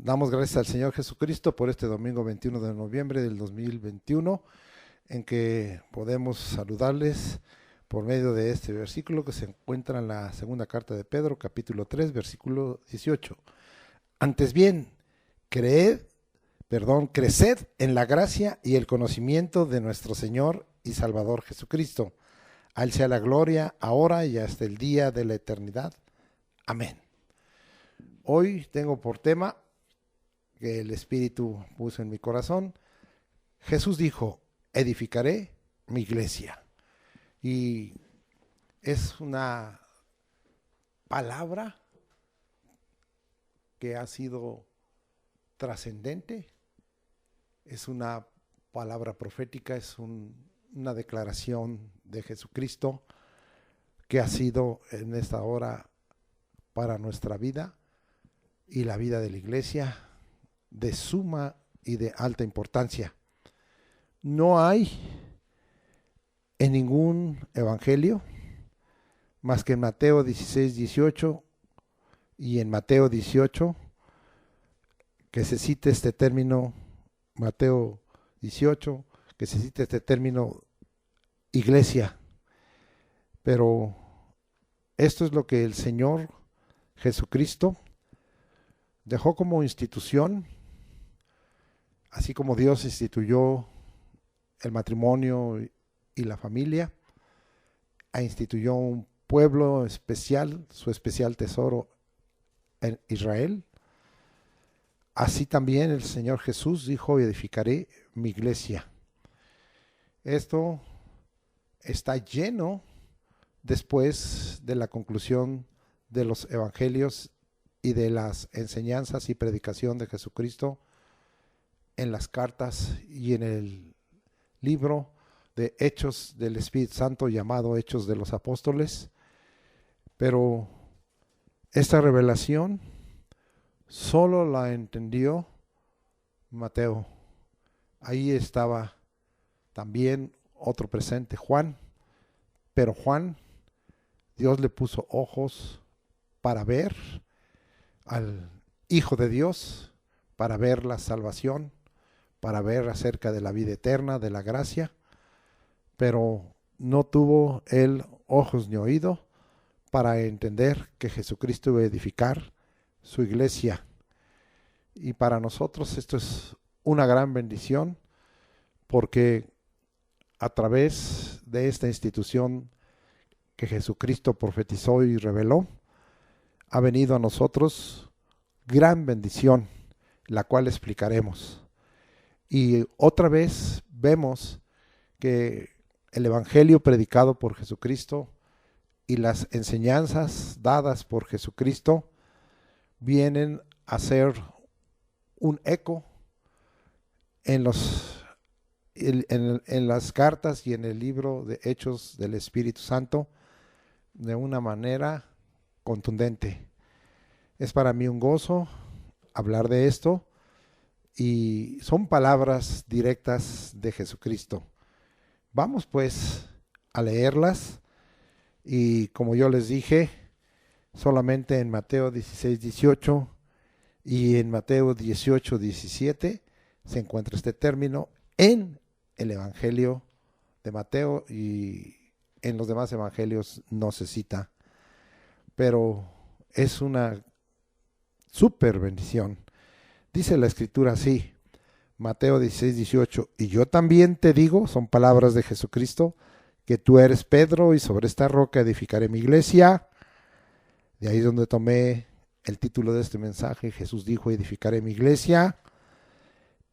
Damos gracias al Señor Jesucristo por este domingo 21 de noviembre del 2021, en que podemos saludarles por medio de este versículo que se encuentra en la segunda carta de Pedro, capítulo 3, versículo 18. Antes bien, creced en la gracia y el conocimiento de nuestro Señor y Salvador Jesucristo. A Él sea la gloria, ahora y hasta el día de la eternidad. Amén. Hoy tengo por tema que el Espíritu puso en mi corazón. Jesús dijo, edificaré mi iglesia. Y es una palabra que ha sido trascendente, es una palabra profética, es una declaración de Jesucristo que ha sido en esta hora para nuestra vida y la vida de la iglesia de suma y de alta importancia. No hay en ningún evangelio más que en Mateo 16, 18 y en Mateo 18 que se cite este término, Mateo 18, que se cite este término iglesia. Pero esto es lo que el Señor Jesucristo dejó como institución, así como Dios instituyó el matrimonio y la familia, instituyó un pueblo especial, su especial tesoro en Israel. Así también el Señor Jesús dijo, edificaré mi iglesia. Esto está lleno después de la conclusión de los evangelios y de las enseñanzas y predicación de Jesucristo en las cartas y en el libro de Hechos del Espíritu Santo llamado Hechos de los Apóstoles. Pero esta revelación solo la entendió Mateo. Ahí estaba también otro presente, Juan. Pero Juan, Dios le puso ojos para ver al Hijo de Dios, para ver la salvación, para ver acerca de la vida eterna, de la gracia. Pero no tuvo él ojos ni oído para entender que Jesucristo iba a edificar su iglesia. Y para nosotros esto es una gran bendición, porque a través de esta institución que Jesucristo profetizó y reveló, ha venido a nosotros gran bendición, la cual explicaremos. Y otra vez vemos que el evangelio predicado por Jesucristo y las enseñanzas dadas por Jesucristo vienen a ser un eco en las cartas y en el libro de Hechos del Espíritu Santo de una manera contundente. Es para mí un gozo hablar de esto y son palabras directas de Jesucristo. Vamos pues a leerlas y como yo les dije, solamente en Mateo 16, 18 y en Mateo 18, 17 se encuentra este término en el Evangelio de Mateo y en los demás evangelios no se cita, pero es una súper bendición. Dice la escritura así, Mateo 16, 18, y yo también te digo, son palabras de Jesucristo, que tú eres Pedro y sobre esta roca edificaré mi iglesia. De ahí es donde tomé el título de este mensaje. Jesús dijo, edificaré mi iglesia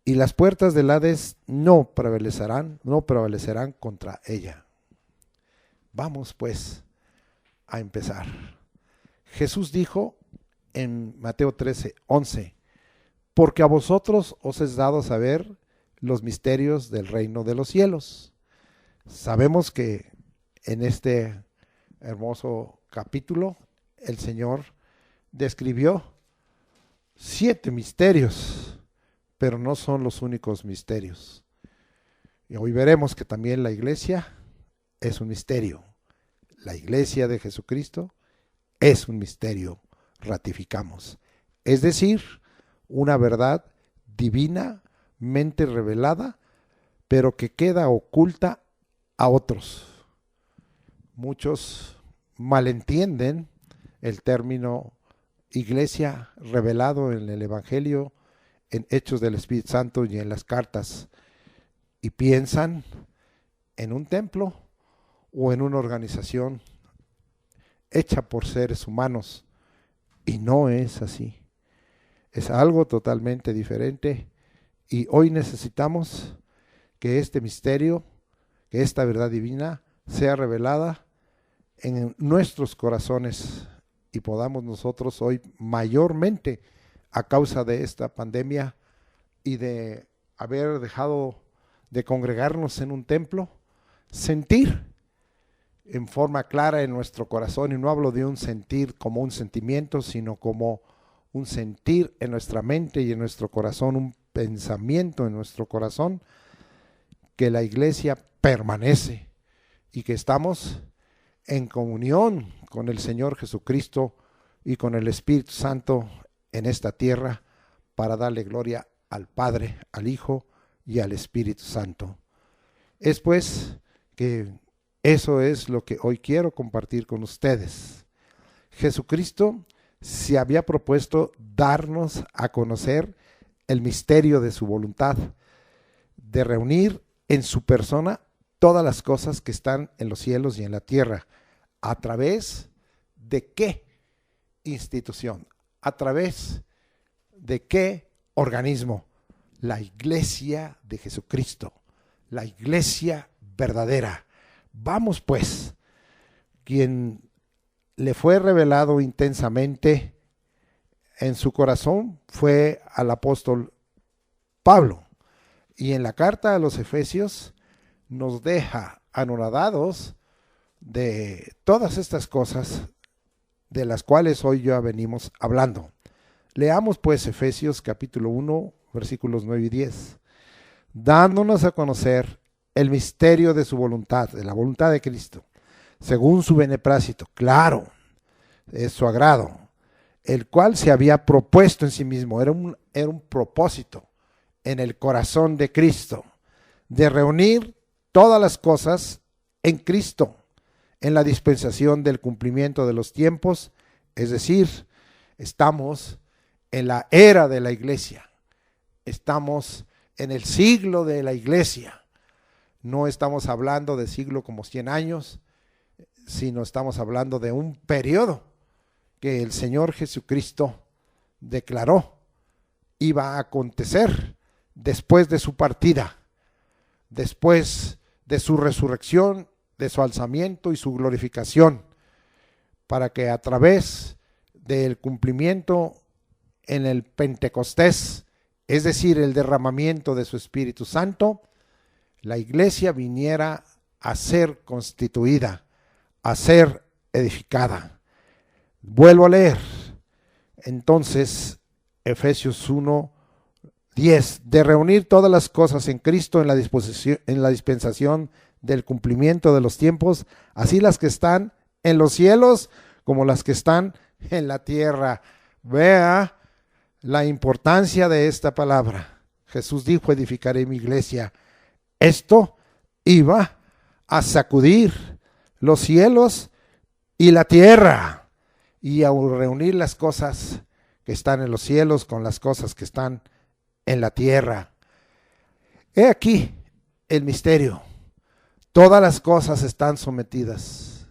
y las puertas del Hades no prevalecerán contra ella. Vamos pues a empezar. Jesús dijo en Mateo 13, 11, porque a vosotros os es dado saber los misterios del reino de los cielos. Sabemos que en este hermoso capítulo el Señor describió 7 misterios, pero no son los únicos misterios. Y hoy veremos que también la iglesia es un misterio. La iglesia de Jesucristo es un misterio, ratificamos. Es decir, una verdad divinamente revelada, pero que queda oculta a otros. Muchos malentienden el término iglesia revelado en el Evangelio, en Hechos del Espíritu Santo y en las cartas, y piensan en un templo o en una organización hecha por seres humanos, y no es así. Es algo totalmente diferente, y hoy necesitamos que este misterio, que esta verdad divina sea revelada en nuestros corazones y podamos nosotros hoy mayormente, a causa de esta pandemia y de haber dejado de congregarnos en un templo, sentir en forma clara en nuestro corazón, y no hablo de un sentir como un sentimiento, sino como un sentir en nuestra mente y en nuestro corazón, un pensamiento en nuestro corazón, que la iglesia permanece y que estamos en comunión con el Señor Jesucristo y con el Espíritu Santo en esta tierra para darle gloria al Padre, al Hijo y al Espíritu Santo. Es pues que eso es lo que hoy quiero compartir con ustedes. Jesucristo se había propuesto darnos a conocer el misterio de su voluntad, de reunir en su persona todas las cosas que están en los cielos y en la tierra. ¿A través de qué institución? ¿A través de qué organismo? La iglesia de Jesucristo, la iglesia verdadera. Vamos pues, quien le fue revelado intensamente en su corazón fue al apóstol Pablo, y en la carta a los Efesios nos deja anonadados de todas estas cosas de las cuales hoy ya venimos hablando. Leamos pues Efesios capítulo 1, versículos 9 y 10, dándonos a conocer el misterio de su voluntad, de la voluntad de Cristo, según su beneplácito, claro, es su agrado, el cual se había propuesto en sí mismo, era un propósito en el corazón de Cristo, de reunir todas las cosas en Cristo, en la dispensación del cumplimiento de los tiempos, es decir, estamos en la era de la iglesia, estamos en el siglo de la iglesia, no estamos hablando de siglo como 100 años, sino estamos hablando de un periodo que el Señor Jesucristo declaró iba a acontecer después de su partida, después de su resurrección, de su alzamiento y su glorificación, para que a través del cumplimiento en el Pentecostés, es decir, el derramamiento de su Espíritu Santo, la iglesia viniera a ser constituida, a ser edificada. Vuelvo a leer, entonces, Efesios 1, 10, de reunir todas las cosas en Cristo en la dispensación del cumplimiento de los tiempos, así las que están en los cielos como las que están en la tierra. Vea la importancia de esta palabra. Jesús dijo, edificaré mi iglesia. Esto iba a sacudir los cielos y la tierra, y a reunir las cosas que están en los cielos con las cosas que están en la tierra. He aquí el misterio. Todas las cosas están sometidas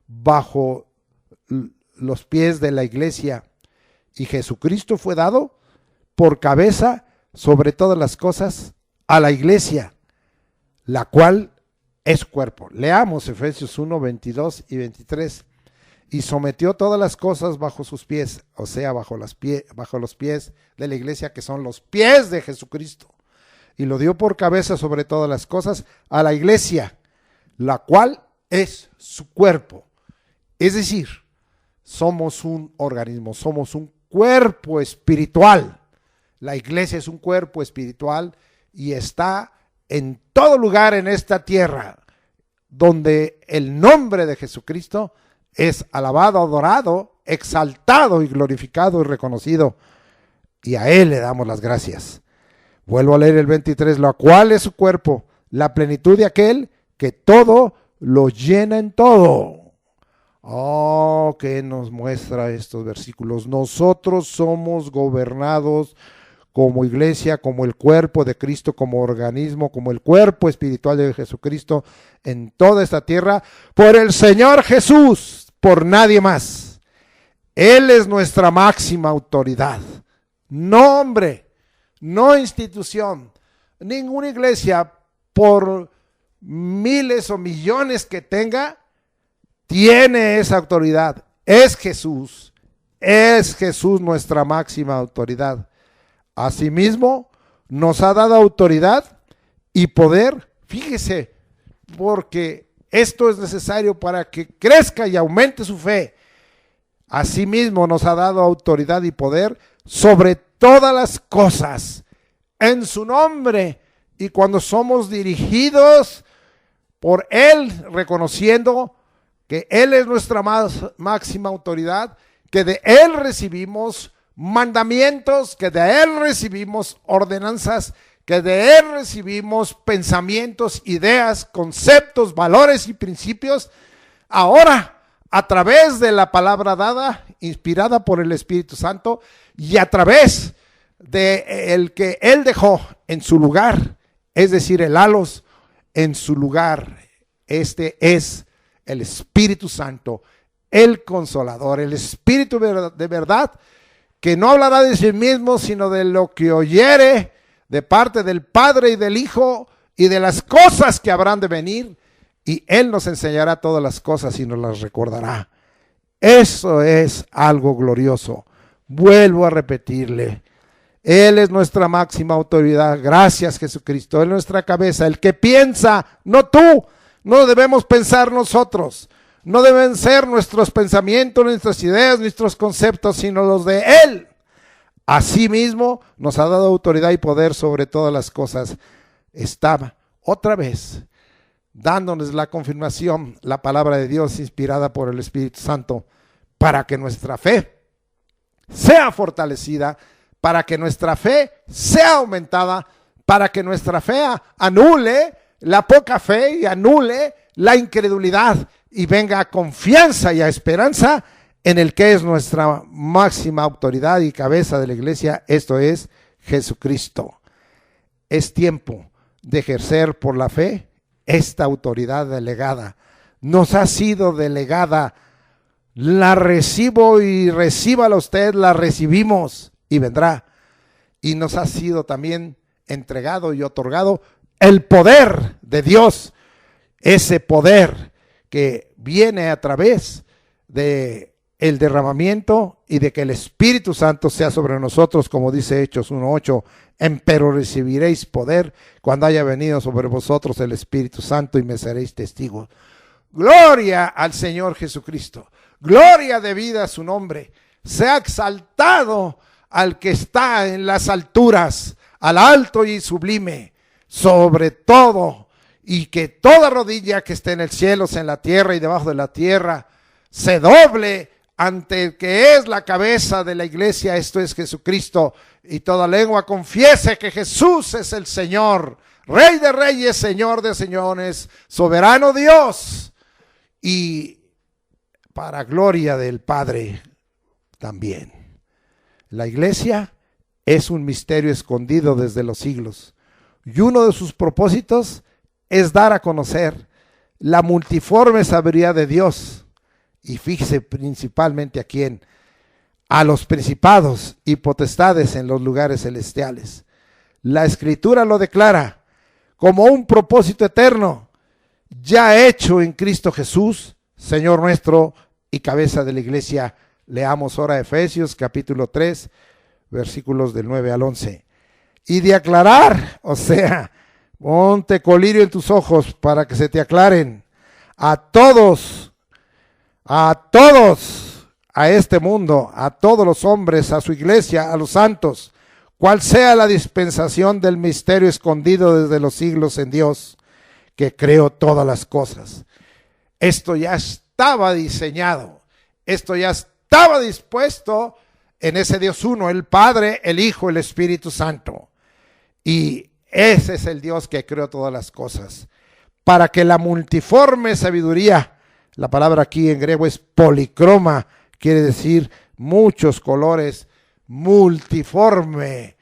bajo los pies de la iglesia, y Jesucristo fue dado por cabeza sobre todas las cosas a la iglesia, la cual es cuerpo. Leamos Efesios 1, 22 y 23. Y sometió todas las cosas bajo sus pies, o sea, bajo los pies de la iglesia, que son los pies de Jesucristo. Y lo dio por cabeza sobre todas las cosas a la iglesia, la cual es su cuerpo. Es decir, somos un organismo, somos un cuerpo espiritual. La iglesia es un cuerpo espiritual y está en todo lugar en esta tierra donde el nombre de Jesucristo es alabado, adorado, exaltado y glorificado y reconocido. y a Él le damos las gracias. Vuelvo a leer el 23, lo cual es su cuerpo, la plenitud de aquel que todo lo llena en todo. Oh, ¿qué nos muestra estos versículos? Nosotros somos gobernados como iglesia, como el cuerpo de Cristo, como organismo, como el cuerpo espiritual de Jesucristo en toda esta tierra, por el Señor Jesús, por nadie más. Él es nuestra máxima autoridad. No hombre, no institución, ninguna iglesia, por miles o millones que tenga, tiene esa autoridad. Es Jesús nuestra máxima autoridad. Asimismo, nos ha dado autoridad y poder, fíjese, porque esto es necesario para que crezca y aumente su fe. Asimismo, nos ha dado autoridad y poder sobre todas las cosas, en su nombre, y cuando somos dirigidos por Él, reconociendo que Él es nuestra máxima autoridad, que de Él recibimos mandamientos, que de Él recibimos ordenanzas, que de Él recibimos pensamientos, ideas, conceptos, valores y principios. Ahora, a través de la palabra dada, inspirada por el Espíritu Santo, y a través de el que Él dejó en su lugar, es decir, el halos en su lugar. Este es el Espíritu Santo, el Consolador, el Espíritu de verdad, que no hablará de sí mismo, sino de lo que oyere de parte del Padre y del Hijo y de las cosas que habrán de venir, y Él nos enseñará todas las cosas y nos las recordará. Eso es algo glorioso. Vuelvo a repetirle, Él es nuestra máxima autoridad. Gracias, Jesucristo. Él es nuestra cabeza, el que piensa, no tú. No debemos pensar nosotros. No deben ser nuestros pensamientos, nuestras ideas, nuestros conceptos, sino los de Él. Asimismo, nos ha dado autoridad y poder sobre todas las cosas. Estaba otra vez dándonos la confirmación, la palabra de Dios inspirada por el Espíritu Santo, para que nuestra fe sea fortalecida, para que nuestra fe sea aumentada, para que nuestra fe anule la poca fe y anule la incredulidad y venga a confianza y a esperanza en el que es nuestra máxima autoridad y cabeza de la iglesia, esto es Jesucristo. Es tiempo de ejercer por la fe esta autoridad delegada. Nos ha sido delegada, la recibo y recíbala usted, la recibimos y vendrá. Y nos ha sido también entregado y otorgado el poder de Dios, ese poder que viene a través de el derramamiento y de que el Espíritu Santo sea sobre nosotros, como dice Hechos 1:8, empero recibiréis poder cuando haya venido sobre vosotros el Espíritu Santo y me seréis testigos. Gloria al Señor Jesucristo, gloria debida a su nombre. Sea exaltado al que está en las alturas, al alto y sublime, sobre todo, y que toda rodilla que esté en el cielo, en la tierra y debajo de la tierra, se doble ante el que es la cabeza de la iglesia, esto es Jesucristo, y toda lengua confiese que Jesús es el Señor, Rey de reyes, Señor de señores, soberano Dios, y para gloria del Padre también. La iglesia es un misterio escondido desde los siglos, y uno de sus propósitos es dar a conocer la multiforme sabiduría de Dios. Y fíjese principalmente a quién: a los principados y potestades en los lugares celestiales. La Escritura lo declara como un propósito eterno, ya hecho en Cristo Jesús, Señor nuestro y cabeza de la iglesia. Leamos ahora Efesios capítulo 3, versículos del 9 al 11. Y de aclarar, o sea, ponte colirio en tus ojos para que se te aclaren a todos, a este mundo, a todos los hombres, a su iglesia, a los santos, cuál sea la dispensación del misterio escondido desde los siglos en Dios, que creó todas las cosas. Esto ya estaba diseñado, esto ya estaba dispuesto en ese Dios uno, el Padre, el Hijo, el Espíritu Santo. Y ese es el Dios que creó todas las cosas. Para que la multiforme sabiduría, la palabra aquí en griego es policroma, quiere decir muchos colores, multiforme,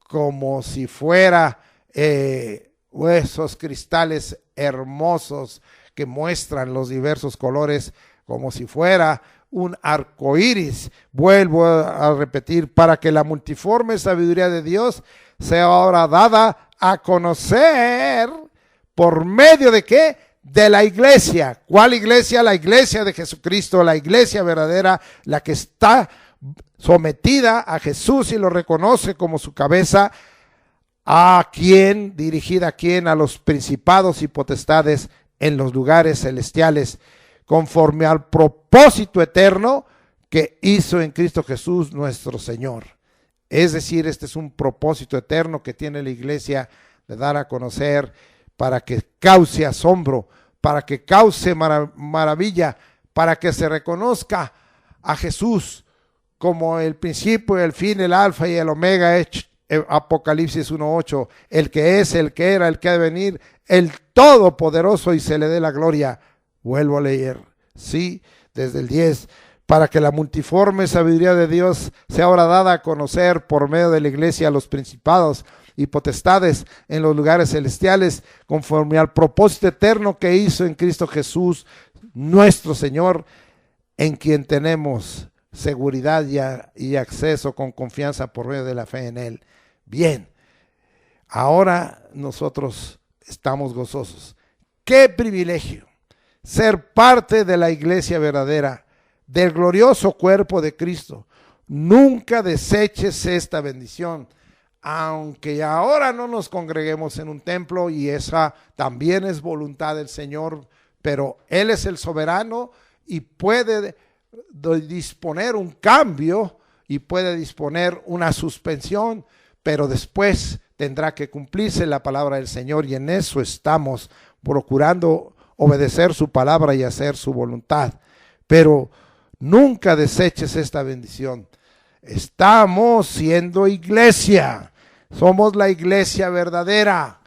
como si fuera esos cristales hermosos que muestran los diversos colores, como si fuera un arco iris. Vuelvo a repetir, para que la multiforme sabiduría de Dios sea ahora dada a conocer por medio de ¿qué? De la iglesia. ¿Cuál iglesia? La iglesia de Jesucristo, la iglesia verdadera, la que está sometida a Jesús y lo reconoce como su cabeza. ¿A quién? Dirigida a quién? A los principados y potestades en los lugares celestiales, conforme al propósito eterno que hizo en Cristo Jesús nuestro Señor. Es decir, este es un propósito eterno que tiene la iglesia de dar a conocer, para que cause asombro, para que cause maravilla, para que se reconozca a Jesús como el principio, el fin, el alfa y el omega, Apocalipsis 1:8, el que es, el que era, el que ha de venir, el todopoderoso, y se le dé la gloria. Vuelvo a leer, sí, desde el 10, para que la multiforme sabiduría de Dios sea ahora dada a conocer por medio de la iglesia a los principados y potestades en los lugares celestiales, conforme al propósito eterno que hizo en Cristo Jesús, nuestro Señor, en quien tenemos seguridad y acceso con confianza por medio de la fe en Él. Bien, ahora nosotros estamos gozosos. ¡Qué privilegio! Ser parte de la iglesia verdadera, del glorioso cuerpo de Cristo. Nunca deseches esta bendición. Aunque ahora no nos congreguemos en un templo, y esa también es voluntad del Señor, pero Él es el soberano y puede disponer un cambio y puede disponer una suspensión, pero después tendrá que cumplirse la palabra del Señor, y en eso estamos procurando obedecer su palabra y hacer su voluntad. Pero nunca deseches esta bendición. Estamos siendo iglesia. Somos la iglesia verdadera,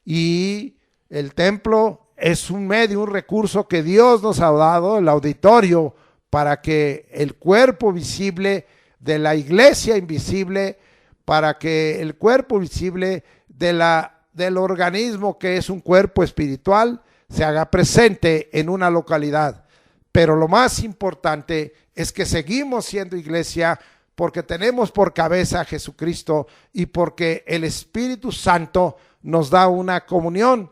y el templo es un medio, un recurso que Dios nos ha dado, el auditorio, para que el cuerpo visible de la iglesia invisible, para que el cuerpo visible del organismo que es un cuerpo espiritual se haga presente en una localidad. Pero lo más importante es que seguimos siendo iglesia porque tenemos por cabeza a Jesucristo y porque el Espíritu Santo nos da una comunión,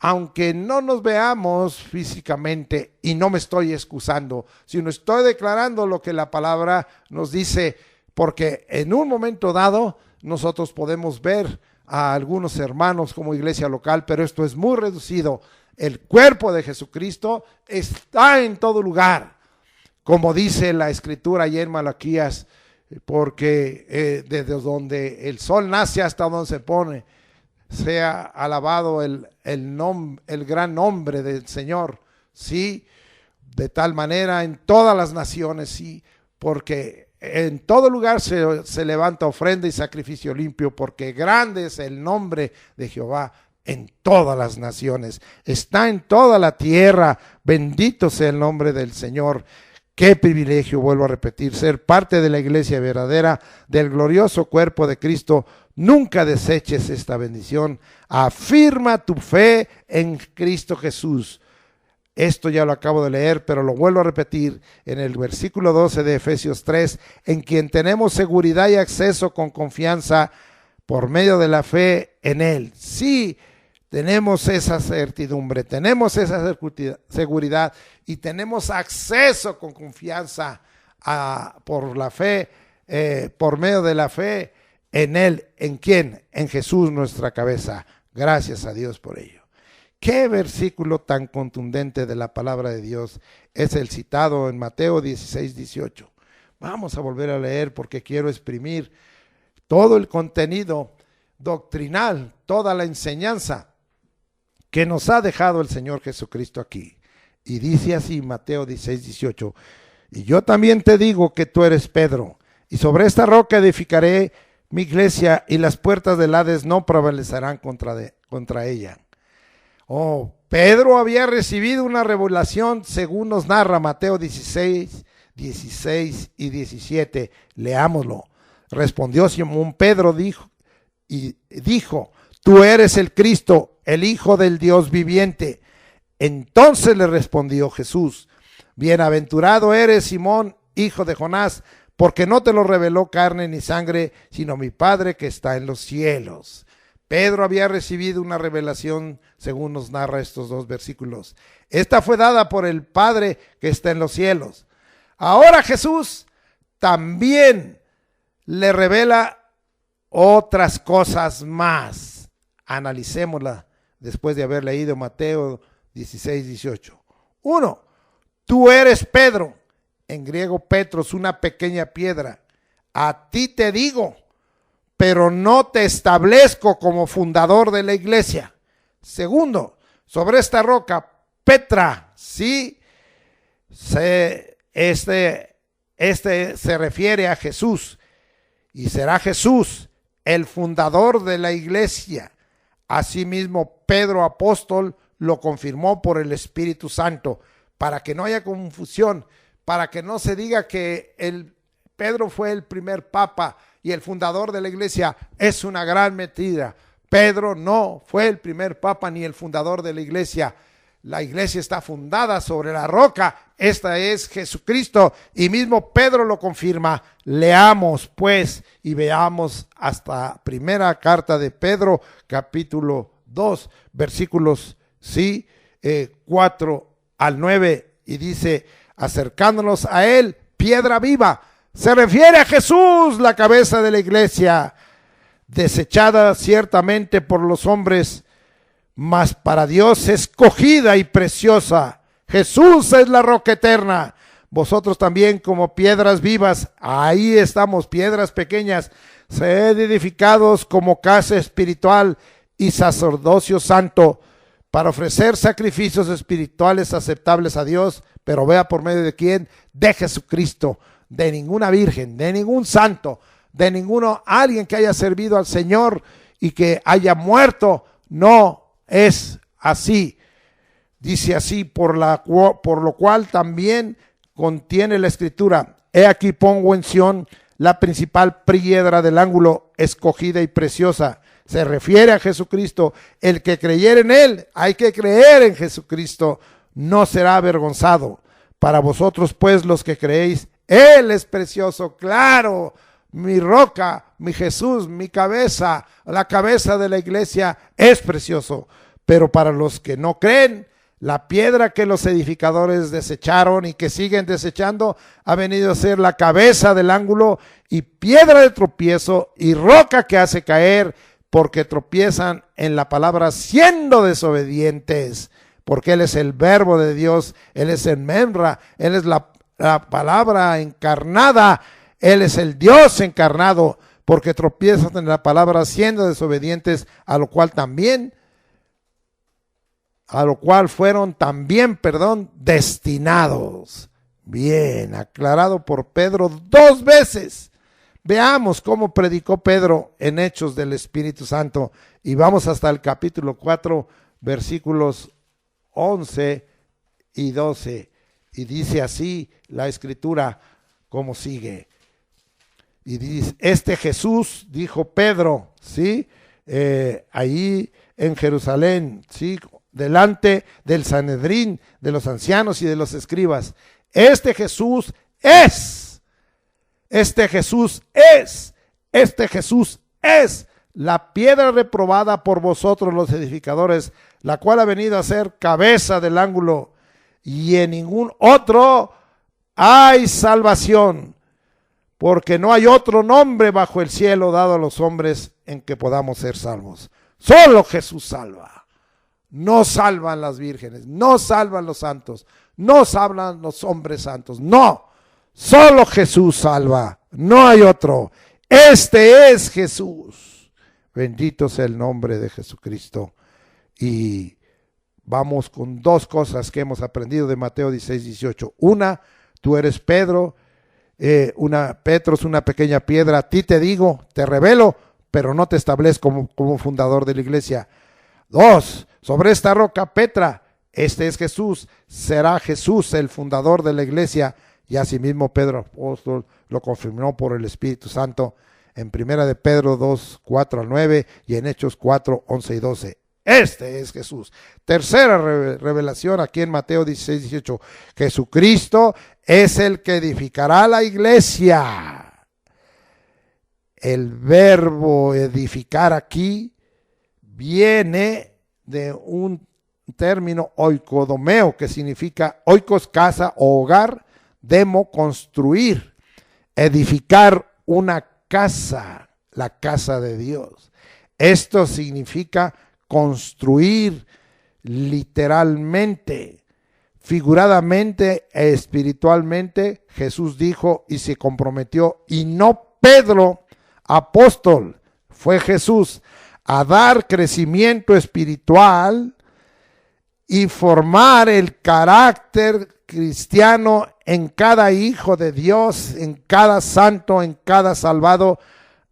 aunque no nos veamos físicamente. Y no me estoy excusando, sino estoy declarando lo que la palabra nos dice, porque en un momento dado nosotros podemos ver a algunos hermanos como iglesia local, pero esto es muy reducido. El cuerpo de Jesucristo está en todo lugar, como dice la escritura allí en Malaquías, porque desde donde el sol nace hasta donde se pone, sea alabado el gran nombre del Señor, sí, de tal manera en todas las naciones, sí, porque en todo lugar se levanta ofrenda y sacrificio limpio, porque grande es el nombre de Jehová en todas las naciones, está en toda la tierra, bendito sea el nombre del Señor. Qué privilegio, vuelvo a repetir, ser parte de la iglesia verdadera, del glorioso cuerpo de Cristo. Nunca deseches esta bendición. Afirma tu fe en Cristo Jesús. Esto ya lo acabo de leer, pero lo vuelvo a repetir en el versículo 12 de Efesios 3, en quien tenemos seguridad y acceso con confianza por medio de la fe en Él. Sí, tenemos esa certidumbre, tenemos esa seguridad y tenemos acceso con confianza por la fe, por medio de la fe en Él. ¿En quién? En Jesús, nuestra cabeza. Gracias a Dios por ello. Qué versículo tan contundente de la palabra de Dios es el citado en Mateo 16:18. Vamos a volver a leer porque quiero exprimir todo el contenido doctrinal, toda la enseñanza que nos ha dejado el Señor Jesucristo aquí. Y dice así Mateo 16:18: y yo también te digo que tú eres Pedro, y sobre esta roca edificaré mi iglesia, y las puertas del Hades no prevalecerán contra ella. Oh, Pedro había recibido una revelación, según nos narra Mateo 16, 16 y 17. Leámoslo. Respondió Simón Pedro, dijo, tú eres el Cristo, el Hijo del Dios viviente. Entonces le respondió Jesús, bienaventurado eres, Simón, hijo de Jonás, porque no te lo reveló carne ni sangre, sino mi Padre que está en los cielos. Pedro había recibido una revelación, según nos narra estos dos versículos. Esta fue dada por el Padre que está en los cielos. Ahora Jesús también le revela otras cosas más. Analicémosla después de haber leído Mateo 16, 18. 1. Tú eres Pedro, en griego Petros, una pequeña piedra. A ti te digo, pero no te establezco como fundador de la iglesia. Segundo, sobre esta roca, Petra, sí, este se refiere a Jesús, y será Jesús el fundador de la iglesia. Asimismo, Pedro apóstol lo confirmó por el Espíritu Santo, para que no haya confusión, para que no se diga que Pedro fue el primer papa y el fundador de la iglesia. Es una gran mentira. Pedro no fue el primer papa ni el fundador de la iglesia. La iglesia está fundada sobre la roca. Esta es Jesucristo, y mismo Pedro lo confirma. Leamos pues y veamos hasta primera carta de Pedro, capítulo 2, versículos 4 al 9, y dice, acercándonos a él, piedra viva. Se refiere a Jesús, la cabeza de la iglesia, desechada ciertamente por los hombres, mas para Dios escogida y preciosa. Jesús es la roca eterna. Vosotros también, como piedras vivas, ahí estamos, piedras pequeñas, sed edificados como casa espiritual y sacerdocio santo, para ofrecer sacrificios espirituales aceptables a Dios. Pero vea por medio de quién: de Jesucristo, de ninguna virgen, de ningún santo, de ninguno, alguien que haya servido al Señor y que haya muerto. No es así. Dice así, por lo cual también contiene la Escritura: he aquí pongo en Sión la principal piedra del ángulo, escogida y preciosa. Se refiere a Jesucristo. El que creyere en él, hay que creer en Jesucristo, no será avergonzado. Para vosotros pues, los que creéis, él es precioso, claro, mi roca, mi Jesús, mi cabeza, la cabeza de la iglesia es precioso. Pero para los que no creen, la piedra que los edificadores desecharon y que siguen desechando ha venido a ser la cabeza del ángulo y piedra de tropiezo y roca que hace caer, porque tropiezan en la palabra siendo desobedientes. Porque Él es el verbo de Dios, Él es el Memra, Él es la palabra encarnada, Él es el Dios encarnado, porque tropiezan en la palabra siendo desobedientes, a lo cual fueron también, destinados. Bien, aclarado por Pedro 2 veces. Veamos cómo predicó Pedro en Hechos del Espíritu Santo, y vamos hasta el capítulo 4, versículos 11 y 12, y dice así la Escritura como sigue. Y dice, este Jesús, dijo Pedro, ¿sí? Ahí en Jerusalén, ¿sí? Delante del Sanedrín, de los ancianos y de los escribas. Este Jesús es la piedra reprobada por vosotros los edificadores, la cual ha venido a ser cabeza del ángulo, y en ningún otro hay salvación, porque no hay otro nombre bajo el cielo dado a los hombres en que podamos ser salvos. Solo Jesús salva. No salvan las vírgenes, no salvan los santos, no salvan los hombres santos, no. Solo Jesús salva, no hay otro. Este es Jesús. Bendito sea el nombre de Jesucristo. Y vamos con dos cosas que hemos aprendido de Mateo 16, 18. Una, tú eres Pedro, Petro es una pequeña piedra. A ti te digo, te revelo, pero no te establezco como fundador de la iglesia. 2, sobre esta roca Petra, este es Jesús, será Jesús el fundador de la iglesia. Y asimismo Pedro apóstol lo confirmó por el Espíritu Santo en 1 de Pedro 2, 4 al 9 y en Hechos 4, 11 y 12. Este es Jesús. Tercera revelación aquí en Mateo 16, 18. Jesucristo es el que edificará la iglesia. El verbo edificar aquí viene de un término oikodomeo, que significa oikos, casa o hogar, demo, construir, edificar una casa, la casa de Dios. Esto significa construir literalmente, figuradamente, espiritualmente. Jesús dijo y se comprometió, y no Pedro, apóstol, fue Jesús, a dar crecimiento espiritual y formar el carácter cristiano en cada hijo de Dios, en cada santo, en cada salvado,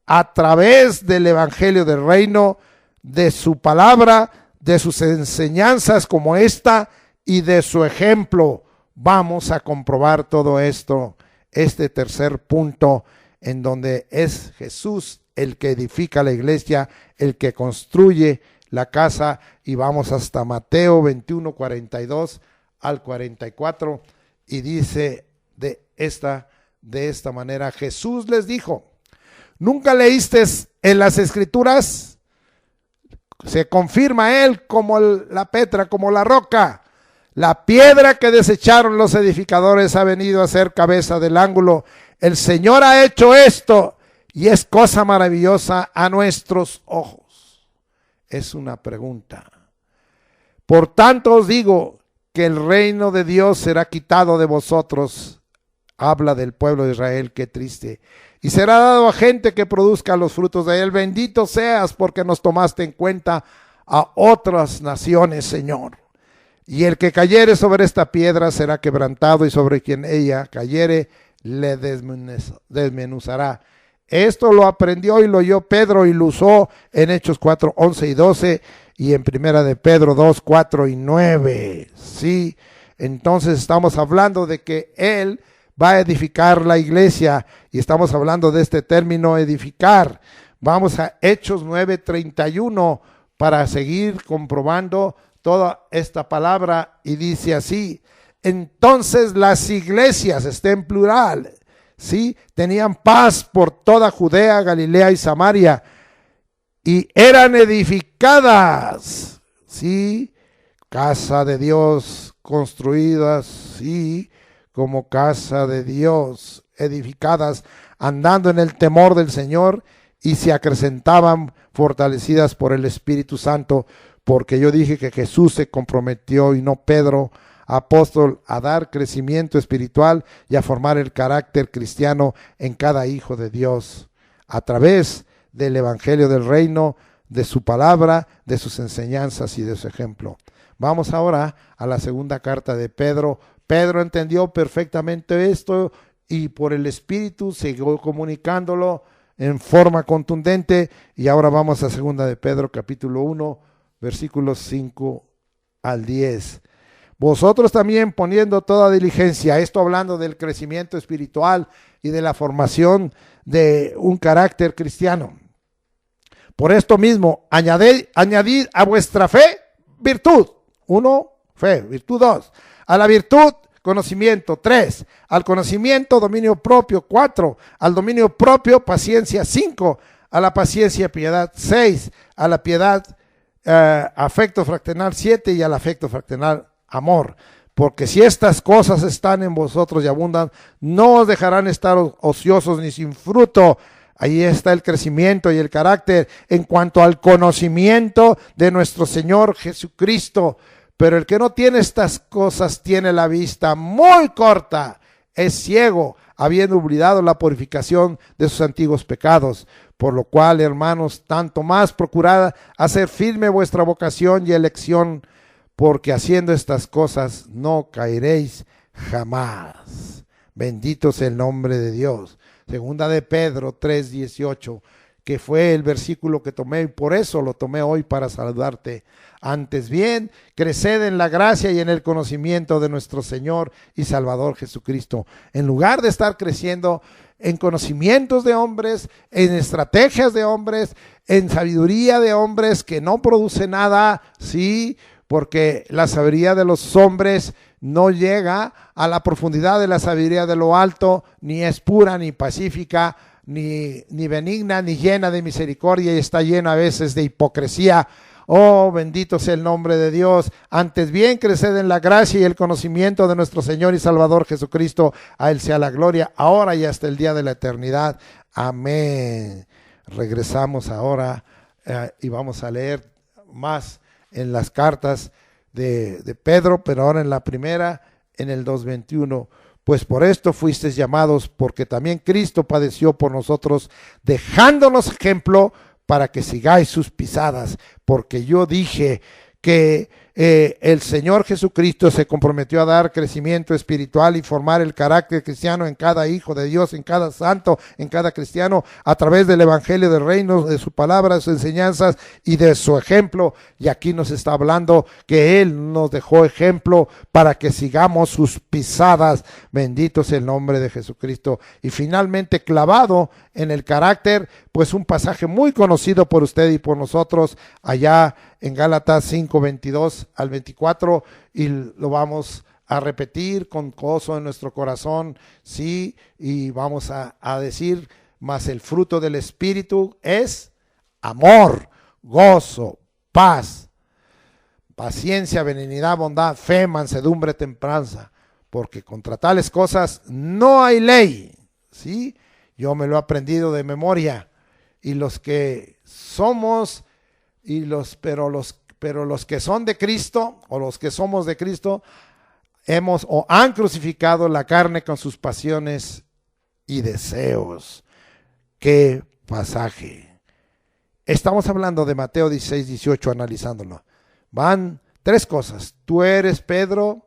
a través del evangelio del reino, de su palabra, de sus enseñanzas como esta y de su ejemplo. Vamos a comprobar todo esto, este tercer punto, en donde es Jesús el que edifica la iglesia, el que construye la casa, y vamos hasta Mateo 21, 42 al 44, y dice de esta manera: Jesús les dijo, ¿nunca leíste en las escrituras? Se confirma él como la Petra, como la roca. La piedra que desecharon los edificadores ha venido a ser cabeza del ángulo. El Señor ha hecho esto y es cosa maravillosa a nuestros ojos. Es una pregunta. Por tanto os digo que el reino de Dios será quitado de vosotros. Habla del pueblo de Israel, qué triste. Y será dado a gente que produzca los frutos de él. Bendito seas porque nos tomaste en cuenta a otras naciones, Señor. Y el que cayere sobre esta piedra será quebrantado, y sobre quien ella cayere le desmenuzará. Esto lo aprendió y lo oyó Pedro y lo usó en Hechos 4, 11 y 12 y en 1 de Pedro 2, 4 y 9. Sí, entonces estamos hablando de que él va a edificar la iglesia y estamos hablando de este término edificar. Vamos a Hechos 9, 31 para seguir comprobando toda esta palabra, y dice así: entonces las iglesias, está en plural, ¿sí?, tenían paz por toda Judea, Galilea y Samaria, y eran edificadas, ¿sí?, casa de Dios, construidas, sí, como casa de Dios, edificadas, andando en el temor del Señor, y se acrecentaban fortalecidas por el Espíritu Santo, porque yo dije que Jesús se comprometió, y no Pedro, apóstol, a dar crecimiento espiritual y a formar el carácter cristiano en cada hijo de Dios, a través del evangelio del reino, de su palabra, de sus enseñanzas y de su ejemplo. Vamos ahora a la segunda carta de Pedro. Pedro entendió perfectamente esto y por el Espíritu siguió comunicándolo en forma contundente. Y ahora vamos a segunda de Pedro, capítulo 1, versículos 5 al 10. Vosotros también poniendo toda diligencia, esto hablando del crecimiento espiritual y de la formación de un carácter cristiano. Por esto mismo, añadid a vuestra fe virtud. 1, fe, virtud 2. A la virtud, conocimiento. 3. Al conocimiento, dominio propio. 4. Al dominio propio, paciencia. 5. A la paciencia, piedad. 6. A la piedad, afecto fraternal. 7. Y al afecto fraternal, amor. Porque si estas cosas están en vosotros y abundan, no os dejarán estar ociosos ni sin fruto. Ahí está el crecimiento y el carácter en cuanto al conocimiento de nuestro Señor Jesucristo. Pero el que no tiene estas cosas tiene la vista muy corta, es ciego, habiendo olvidado la purificación de sus antiguos pecados. Por lo cual, hermanos, tanto más procurad hacer firme vuestra vocación y elección, porque haciendo estas cosas no caeréis jamás. Bendito sea el nombre de Dios. Segunda de Pedro 3:18, que fue el versículo que tomé y por eso lo tomé hoy para saludarte. Antes bien, creced en la gracia y en el conocimiento de nuestro Señor y Salvador Jesucristo. En lugar de estar creciendo en conocimientos de hombres, en estrategias de hombres, en sabiduría de hombres que no produce nada, sí, porque la sabiduría de los hombres no llega a la profundidad de la sabiduría de lo alto, ni es pura, ni pacífica, ni benigna, ni llena de misericordia, y está llena a veces de hipocresía. Oh, bendito sea el nombre de Dios. Antes bien, creced en la gracia y el conocimiento de nuestro Señor y Salvador Jesucristo. A Él sea la gloria, ahora y hasta el día de la eternidad. Amén. Regresamos ahora y vamos a leer más en las cartas de Pedro, pero ahora en la primera, en el 2:21. Pues por esto fuisteis llamados, porque también Cristo padeció por nosotros, dejándonos ejemplo para que sigáis sus pisadas, porque yo dije que el Señor Jesucristo se comprometió a dar crecimiento espiritual y formar el carácter cristiano en cada hijo de Dios, en cada santo, en cada cristiano, a través del evangelio del reino, de su palabra, de sus enseñanzas y de su ejemplo. Y aquí nos está hablando que Él nos dejó ejemplo para que sigamos sus pisadas. Bendito sea el nombre de Jesucristo. Y finalmente, clavado en el carácter, pues un pasaje muy conocido por usted y por nosotros allá en Gálatas 5:22 al 24, y lo vamos a repetir con gozo en nuestro corazón, sí, y vamos a decir, mas el fruto del Espíritu es amor, gozo, paz, paciencia, benignidad, bondad, fe, mansedumbre, templanza, porque contra tales cosas no hay ley, sí, yo me lo he aprendido de memoria, y los que somos, pero los que son de Cristo, o los que somos de Cristo, hemos o han crucificado la carne con sus pasiones y deseos. ¡Qué pasaje! Estamos hablando de Mateo 16:18, analizándolo. Van tres cosas. Tú eres Pedro,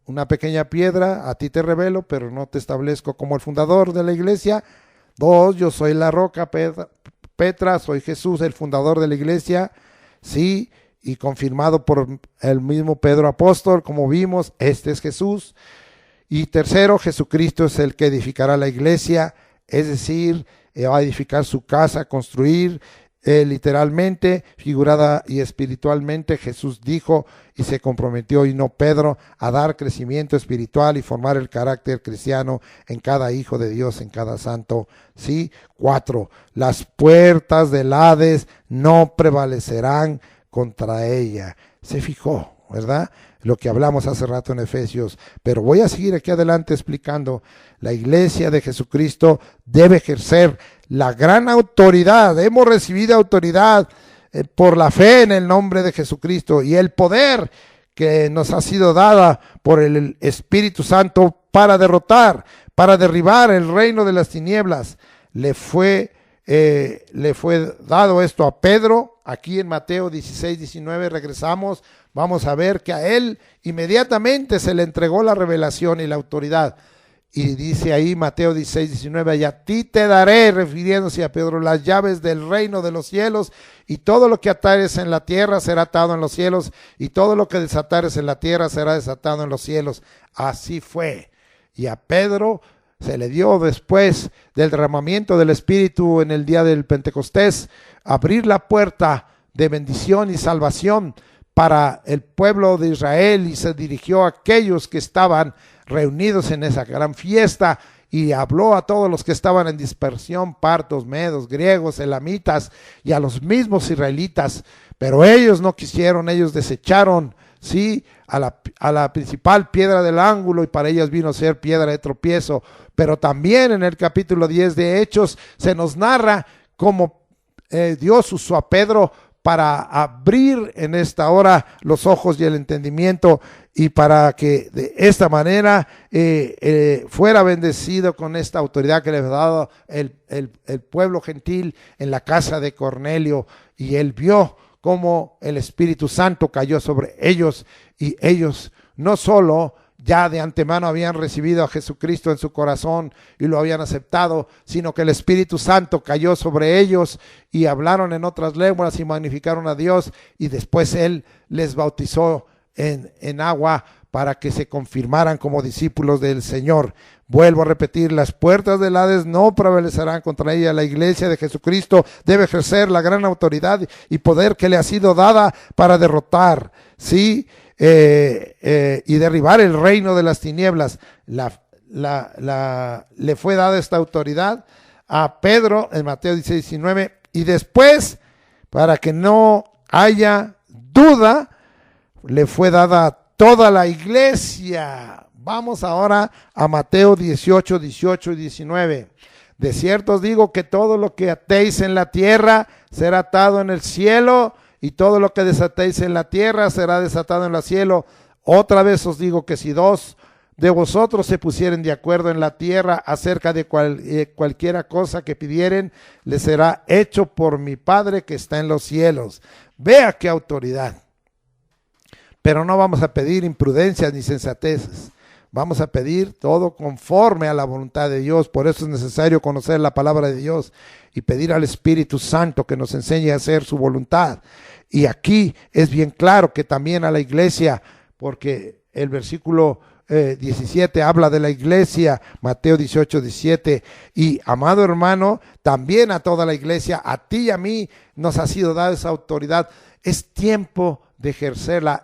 una pequeña piedra, a ti te revelo, pero no te establezco como el fundador de la iglesia. 2, yo soy la roca, Petra, soy Jesús, el fundador de la iglesia, sí, y confirmado por el mismo Pedro apóstol, como vimos, este es Jesús. Y 3, Jesucristo es el que edificará la iglesia, es decir, va a edificar su casa, construir, literalmente, figurada y espiritualmente. Jesús dijo y se comprometió, y no Pedro, a dar crecimiento espiritual y formar el carácter cristiano en cada hijo de Dios, en cada santo. Sí. 4, las puertas del Hades no prevalecerán contra ella. Se fijó, ¿verdad? Lo que hablamos hace rato en Efesios, pero voy a seguir aquí adelante explicando. La iglesia de Jesucristo debe ejercer la gran autoridad. Hemos recibido autoridad por la fe en el nombre de Jesucristo, y el poder que nos ha sido dada por el Espíritu Santo para derribar el reino de las tinieblas. Le fue dado esto a Pedro. Aquí en Mateo 16:19 regresamos, vamos a ver que a él inmediatamente se le entregó la revelación y la autoridad. Y dice ahí Mateo 16:19, y a ti te daré, refiriéndose a Pedro, las llaves del reino de los cielos, y todo lo que atares en la tierra será atado en los cielos, y todo lo que desatares en la tierra será desatado en los cielos. Así fue. Y a Pedro se le dio, después del derramamiento del Espíritu en el día del Pentecostés, abrir la puerta de bendición y salvación para el pueblo de Israel, y se dirigió a aquellos que estaban reunidos en esa gran fiesta, y habló a todos los que estaban en dispersión, partos, medos, griegos, elamitas, y a los mismos israelitas. Pero ellos no quisieron, ellos desecharon, sí, a la principal piedra del ángulo, y para ellas vino a ser piedra de tropiezo. Pero también en el capítulo 10 de Hechos se nos narra cómo Dios usó a Pedro para abrir en esta hora los ojos y el entendimiento, y para que de esta manera fuera bendecido con esta autoridad que le había dado el pueblo gentil en la casa de Cornelio. Y él vio cómo el Espíritu Santo cayó sobre ellos, y ellos no solo ya de antemano habían recibido a Jesucristo en su corazón y lo habían aceptado, sino que el Espíritu Santo cayó sobre ellos y hablaron en otras lenguas y magnificaron a Dios, y después Él les bautizó en agua para que se confirmaran como discípulos del Señor. Vuelvo a repetir, las puertas del Hades no prevalecerán contra ella. La iglesia de Jesucristo debe ejercer la gran autoridad y poder que le ha sido dada para derrotar, ¿sí? Y derribar el reino de las tinieblas. Le fue dada esta autoridad a Pedro en Mateo 16:19, y después, para que no haya duda, le fue dada a toda la iglesia. Vamos ahora a Mateo 18, 18 y 19. De cierto os digo que todo lo que atéis en la tierra será atado en el cielo, y todo lo que desatéis en la tierra será desatado en el cielo. Otra vez os digo que si dos de vosotros se pusieren de acuerdo en la tierra acerca de cualquiera cosa que pidieren, les será hecho por mi Padre que está en los cielos. Vea qué autoridad. Pero no vamos a pedir imprudencias ni sensateces. Vamos a pedir todo conforme a la voluntad de Dios. Por eso es necesario conocer la palabra de Dios y pedir al Espíritu Santo que nos enseñe a hacer su voluntad. Y aquí es bien claro que también a la iglesia, porque el versículo 17 habla de la iglesia, Mateo 18, 17, y amado hermano, también a toda la iglesia, a ti y a mí nos ha sido dada esa autoridad. Es tiempo de ejercerla.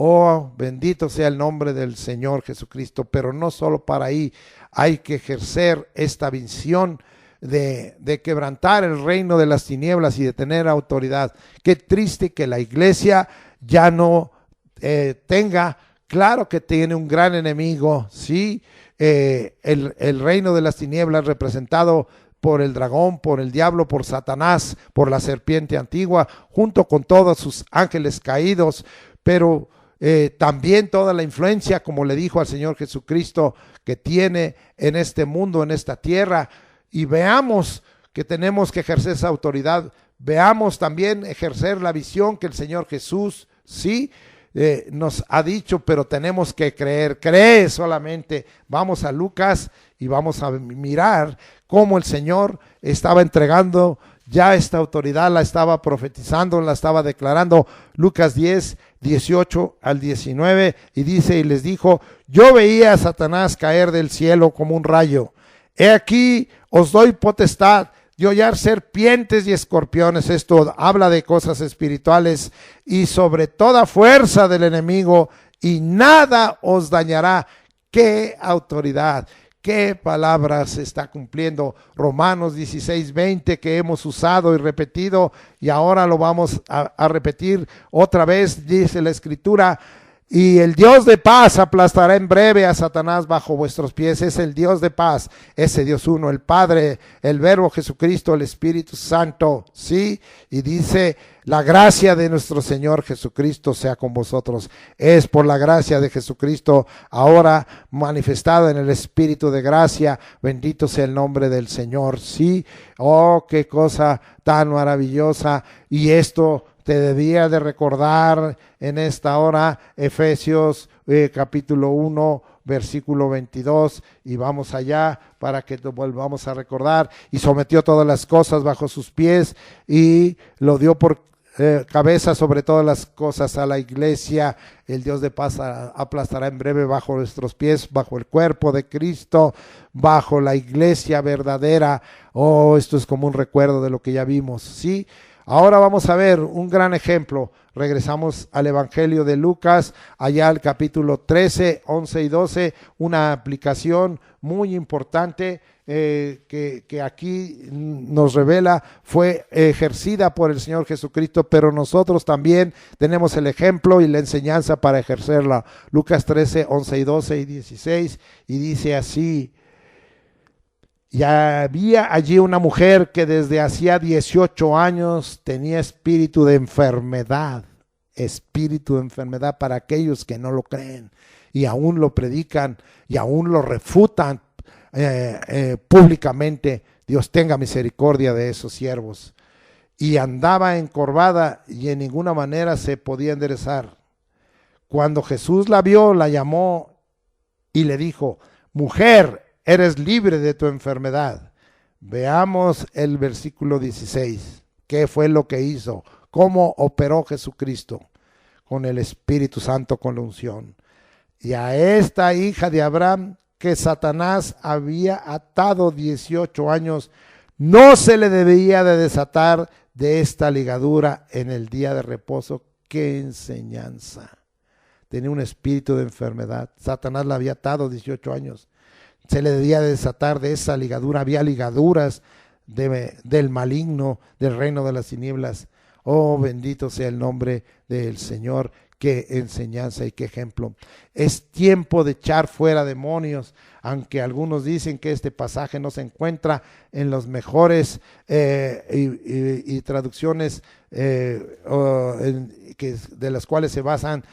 Oh, bendito sea el nombre del Señor Jesucristo, pero no solo para ahí, hay que ejercer esta visión de quebrantar el reino de las tinieblas y de tener autoridad. Qué triste que la iglesia ya no tenga, claro que tiene un gran enemigo, sí, el reino de las tinieblas representado por el dragón, por el diablo, por Satanás, por la serpiente antigua, junto con todos sus ángeles caídos, pero también toda la influencia, como le dijo al Señor Jesucristo, que tiene en este mundo, en esta tierra. Y veamos que tenemos que ejercer esa autoridad. Veamos también ejercer la visión que el Señor Jesús, sí, nos ha dicho, pero tenemos que creer. Cree solamente. Vamos a Lucas y vamos a mirar cómo el Señor estaba entregando ya esta autoridad, la estaba profetizando, la estaba declarando. Lucas 10, 18 al 19, y dice, y les dijo, yo veía a Satanás caer del cielo como un rayo. He aquí, os doy potestad de hollar serpientes y escorpiones. Esto habla de cosas espirituales, y sobre toda fuerza del enemigo, y nada os dañará. ¡Qué autoridad! ¿Qué palabra se está cumpliendo? Romanos 16, 20, que hemos usado y repetido, y ahora lo vamos a repetir otra vez. Dice la Escritura, y el Dios de paz aplastará en breve a Satanás bajo vuestros pies. Es el Dios de paz, ese Dios uno, el Padre, el Verbo Jesucristo, el Espíritu Santo, ¿sí? Y dice, la gracia de nuestro Señor Jesucristo sea con vosotros. Es por la gracia de Jesucristo, ahora manifestada en el Espíritu de gracia. Bendito sea el nombre del Señor, ¿sí? Oh, qué cosa tan maravillosa. Y esto te debía de recordar en esta hora, Efesios capítulo 1, versículo 22, y vamos allá para que lo volvamos a recordar. Y sometió todas las cosas bajo sus pies y lo dio por cabeza sobre todas las cosas a la iglesia. El Dios de paz aplastará en breve bajo nuestros pies, bajo el cuerpo de Cristo, bajo la iglesia verdadera. Oh, esto es como un recuerdo de lo que ya vimos, ¿sí? Ahora vamos a ver un gran ejemplo. Regresamos al Evangelio de Lucas, allá al capítulo 13, 11 y 12, una aplicación muy importante que aquí nos revela, fue ejercida por el Señor Jesucristo, pero nosotros también tenemos el ejemplo y la enseñanza para ejercerla. Lucas 13, 11 y 12 y 16, y dice así: y había allí una mujer que desde hacía 18 años tenía espíritu de enfermedad para aquellos que no lo creen y aún lo predican y aún lo refutan públicamente. Dios tenga misericordia de esos siervos. Y andaba encorvada y en ninguna manera se podía enderezar. Cuando Jesús la vio, la llamó y le dijo: mujer, eres libre de tu enfermedad. Veamos el versículo 16. ¿Qué fue lo que hizo? ¿Cómo operó Jesucristo? Con el Espíritu Santo, con la unción. Y a esta hija de Abraham, que Satanás había atado 18 años, no se le debía de desatar de esta ligadura en el día de reposo. ¡Qué enseñanza! Tenía un espíritu de enfermedad. Satanás la había atado 18 años. Se le debía de desatar de esa ligadura. Había ligaduras del maligno, del reino de las tinieblas. Oh, bendito sea el nombre del Señor. Qué enseñanza y qué ejemplo. Es tiempo de echar fuera demonios, aunque algunos dicen que este pasaje no se encuentra en los mejores y traducciones de las cuales se basan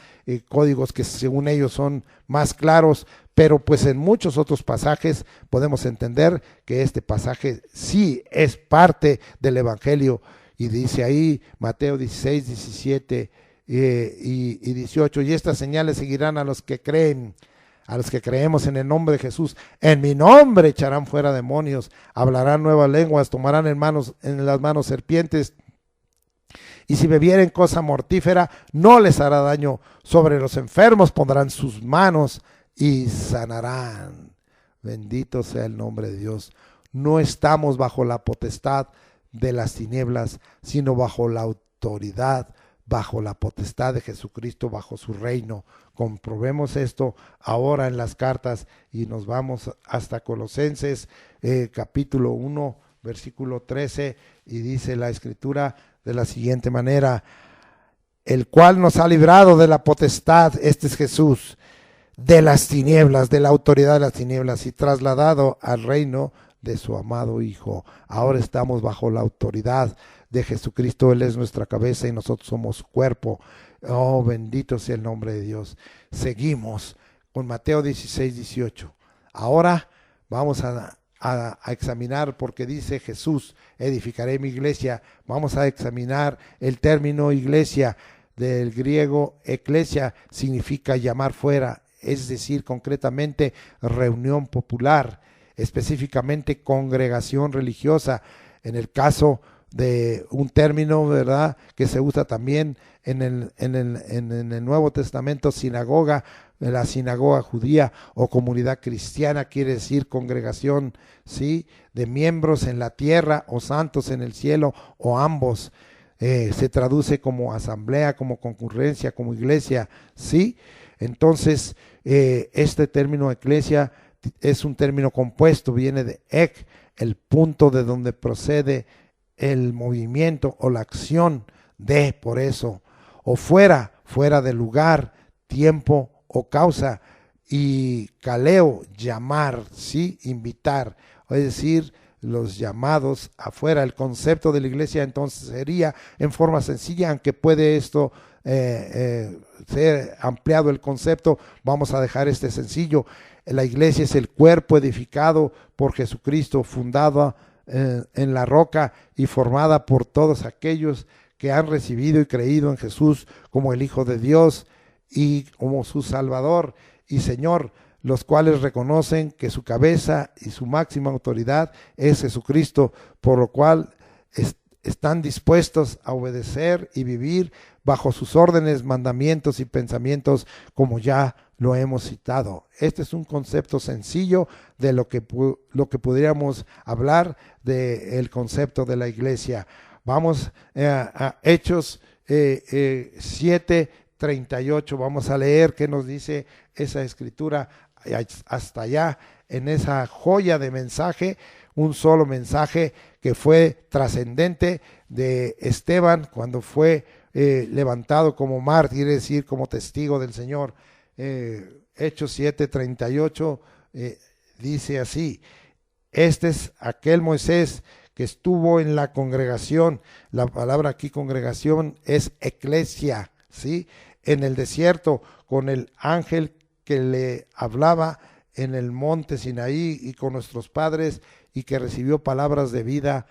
códigos que según ellos son más claros, pero pues en muchos otros pasajes podemos entender que este pasaje sí es parte del Evangelio. Y dice ahí Mateo 16, 17 y 18, y estas señales seguirán a los que creen, a los que creemos en el nombre de Jesús. En mi nombre echarán fuera demonios, hablarán nuevas lenguas, tomarán en las manos serpientes, y si bebieren cosa mortífera no les hará daño. Sobre los enfermos pondrán sus manos y sanarán. Bendito sea el nombre de Dios. No estamos bajo la potestad de las tinieblas, sino bajo la autoridad, bajo la potestad de Jesucristo, bajo su reino. Comprobemos esto ahora en las cartas y nos vamos hasta Colosenses capítulo 1, versículo 13, y dice la Escritura de la siguiente manera: el cual nos ha librado de la potestad, este es Jesús, de las tinieblas, de la autoridad de las tinieblas, y trasladado al reino de su amado Hijo. Ahora estamos bajo la autoridad de Jesucristo. Él es nuestra cabeza y nosotros somos su cuerpo. Oh, bendito sea el nombre de Dios. Seguimos con Mateo 16, 18. Ahora vamos a examinar, porque dice Jesús: edificaré mi iglesia. Vamos a examinar el término iglesia. Del griego eclesia significa llamar fuera, es decir, concretamente reunión popular, específicamente congregación religiosa. En el caso de un término, ¿verdad?, que se usa también en el Nuevo Testamento, sinagoga, la sinagoga judía o comunidad cristiana, quiere decir congregación, ¿sí?, de miembros en la tierra o santos en el cielo, o ambos. Se traduce como asamblea, como concurrencia, como iglesia, ¿sí? Entonces, este término eclesia es un término compuesto, viene de ek, el punto de donde procede el movimiento o la acción de, por eso, o fuera de lugar, tiempo o causa, y kaleo, llamar, ¿sí?, invitar, es decir, los llamados afuera. El concepto de la iglesia entonces sería, en forma sencilla, aunque puede esto ser ampliado el concepto, vamos a dejar este sencillo: la iglesia es el cuerpo edificado por Jesucristo, fundado en la roca y formada por todos aquellos que han recibido y creído en Jesús como el Hijo de Dios y como su Salvador y Señor, los cuales reconocen que su cabeza y su máxima autoridad es Jesucristo, por lo cual están dispuestos a obedecer y vivir bajo sus órdenes, mandamientos y pensamientos, como ya lo hemos citado. Este es un concepto sencillo de lo que podríamos hablar del concepto de la iglesia. Vamos a Hechos 7:38. Vamos a leer qué nos dice esa escritura hasta allá, en esa joya de mensaje, un solo mensaje que fue trascendente de Esteban cuando fue levantado como mártir, es decir, como testigo del Señor. Hechos 7:38 dice así: este es aquel Moisés que estuvo en la congregación. La palabra aquí congregación es eclesia, ¿sí?, en el desierto, con el ángel que le hablaba en el monte Sinaí y con nuestros padres, y que recibió palabras de vida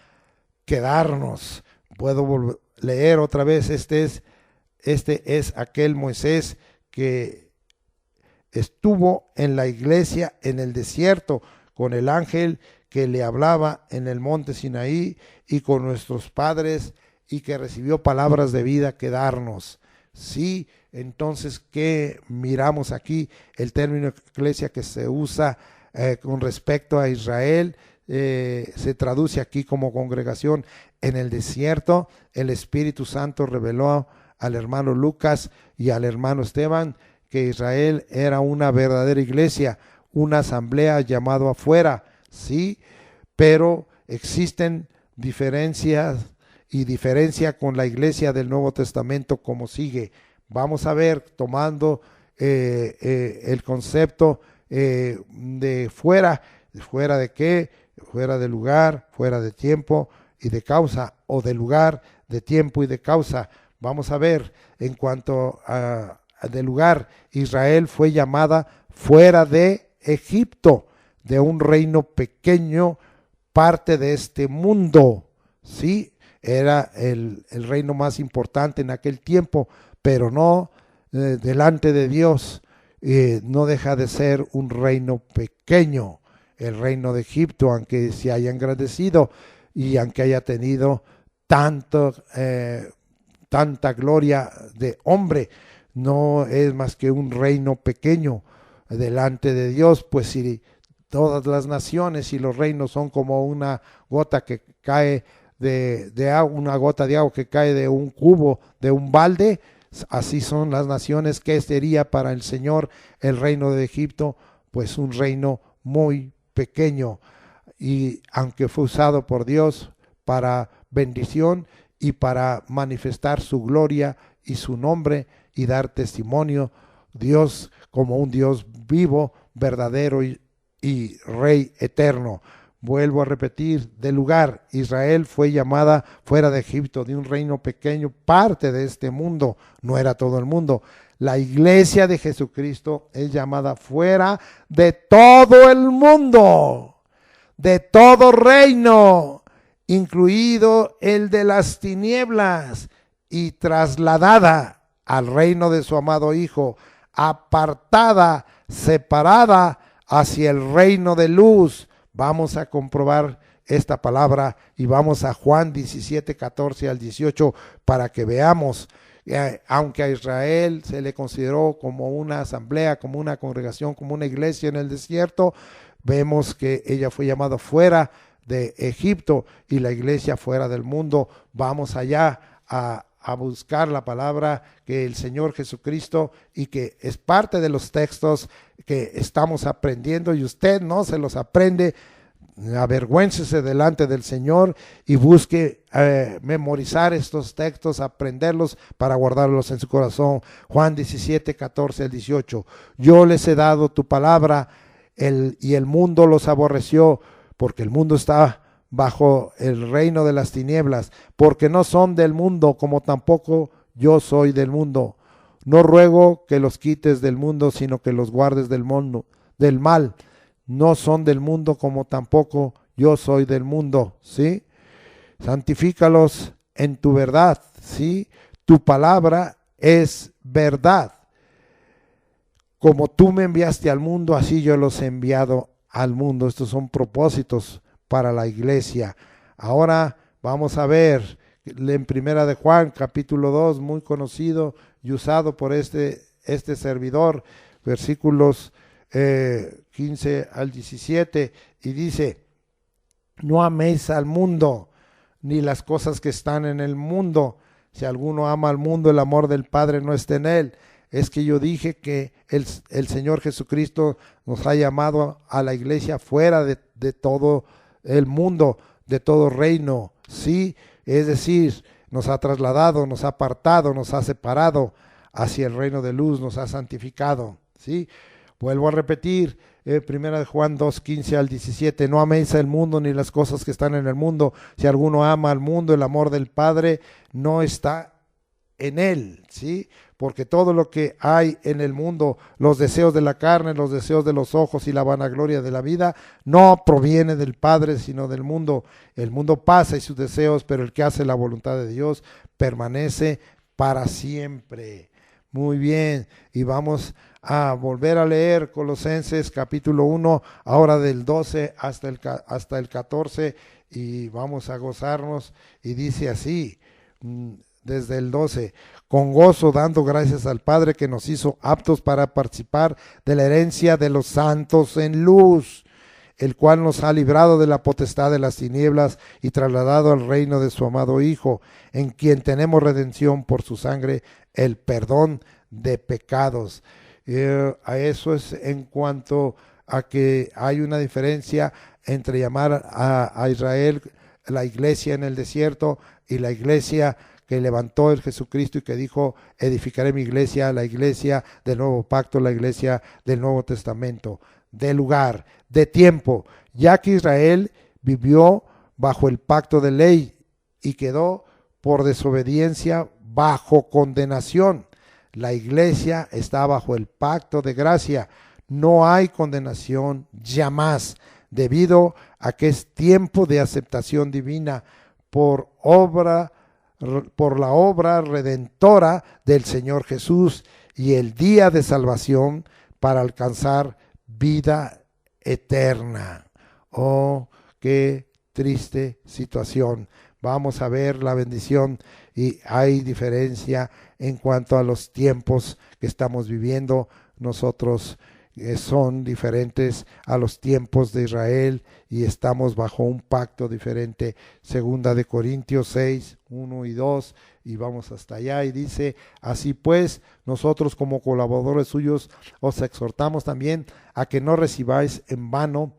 que darnos. Puedo leer otra vez: este es aquel Moisés que estuvo en la iglesia en el desierto, con el ángel que le hablaba en el monte Sinaí y con nuestros padres y que recibió palabras de vida que darnos. Sí, entonces, ¿qué miramos aquí? El término iglesia que se usa con respecto a Israel se traduce aquí como congregación en el desierto. El Espíritu Santo reveló al hermano Lucas y al hermano Esteban que Israel era una verdadera iglesia, una asamblea llamado afuera, sí, pero existen diferencias y diferencia con la iglesia del Nuevo Testamento como sigue. Vamos a ver, tomando el concepto de fuera de qué, fuera de lugar, fuera de tiempo y de causa, o de lugar, de tiempo y de causa. Vamos a ver, en cuanto a de lugar, Israel fue llamada fuera de Egipto, de un reino pequeño, parte de este mundo, ¿sí? Era el reino más importante en aquel tiempo, pero no delante de Dios, no deja de ser un reino pequeño, el reino de Egipto, aunque se haya engrandecido y aunque haya tenido tanta gloria de hombre, no es más que un reino pequeño delante de Dios. Pues si todas las naciones y los reinos son como una gota que cae de agua, una gota de agua que cae de un cubo, de un balde, así son las naciones. ¿Qué sería para el Señor el reino de Egipto? Pues un reino muy pequeño, y aunque fue usado por Dios para bendición y para manifestar su gloria y su nombre y dar testimonio, Dios como un Dios vivo, verdadero y Rey eterno. Vuelvo a repetir, de lugar, Israel fue llamada fuera de Egipto, de un reino pequeño, parte de este mundo, no era todo el mundo. La iglesia de Jesucristo es llamada fuera de todo el mundo, de todo reino, incluido el de las tinieblas, y trasladada al reino de su amado Hijo, apartada, separada hacia el reino de luz. Vamos a comprobar esta palabra y vamos a Juan 17, 14 al 18 para que veamos. Aunque a Israel se le consideró como una asamblea, como una congregación, como una iglesia en el desierto, vemos que ella fue llamada fuera de Egipto y la iglesia fuera del mundo. Vamos allá a buscar la palabra que el Señor Jesucristo, y que es parte de los textos que estamos aprendiendo, y usted no se los aprende, avergüéncese delante del Señor y busque memorizar estos textos, aprenderlos para guardarlos en su corazón. Juan 17, 14 al 18. Yo les he dado tu palabra y el mundo los aborreció, porque el mundo está bajo el reino de las tinieblas, porque no son del mundo, como tampoco yo soy del mundo. No ruego que los quites del mundo, sino que los guardes del mundo, del mal. No son del mundo, como tampoco yo soy del mundo, ¿sí? Santifícalos en tu verdad, ¿sí? Tu palabra es verdad. Como tú me enviaste al mundo, así yo los he enviado al mundo. Estos son propósitos para la iglesia. Ahora vamos a ver en Primera de Juan, capítulo 2, muy conocido y usado por este servidor, versículos 15 al 17, y dice: no améis al mundo, ni las cosas que están en el mundo. Si alguno ama al mundo, el amor del Padre no está en él. Es que yo dije que el Señor Jesucristo nos ha llamado a la iglesia fuera de todo el mundo, de todo reino, sí, es decir, nos ha trasladado, nos ha apartado, nos ha separado hacia el reino de luz, nos ha santificado, sí. Vuelvo a repetir, Primera de Juan 2, 15 al 17, no améis al mundo ni las cosas que están en el mundo. Si alguno ama al mundo, el amor del Padre no está en él, ¿sí? Porque todo lo que hay en el mundo, los deseos de la carne, los deseos de los ojos y la vanagloria de la vida, no proviene del Padre, sino del mundo. El mundo pasa y sus deseos, pero el que hace la voluntad de Dios permanece para siempre. Muy bien, y vamos a volver a leer Colosenses capítulo 1, ahora del 12 hasta el 14, y vamos a gozarnos, y dice así, desde el 12, con gozo dando gracias al Padre que nos hizo aptos para participar de la herencia de los santos en luz, el cual nos ha librado de la potestad de las tinieblas y trasladado al reino de su amado Hijo, en quien tenemos redención por su sangre, el perdón de pecados. A eso es en cuanto a que hay una diferencia entre llamar a Israel la iglesia en el desierto y la iglesia que levantó el Jesucristo y que dijo, edificaré mi iglesia, la iglesia del nuevo pacto, la iglesia del Nuevo Testamento, de lugar, de tiempo, ya que Israel vivió bajo el pacto de ley y quedó por desobediencia bajo condenación. La iglesia está bajo el pacto de gracia. No hay condenación jamás, debido a que es tiempo de aceptación divina por la obra redentora del Señor Jesús y el día de salvación para alcanzar vida eterna. Oh, qué triste situación. Vamos a ver la bendición y hay diferencia en cuanto a los tiempos que estamos viviendo. Nosotros son diferentes a los tiempos de Israel y estamos bajo un pacto diferente. Segunda de Corintios 6, 1 y 2, y vamos hasta allá, y dice, así pues, nosotros como colaboradores suyos os exhortamos también a que no recibáis en vano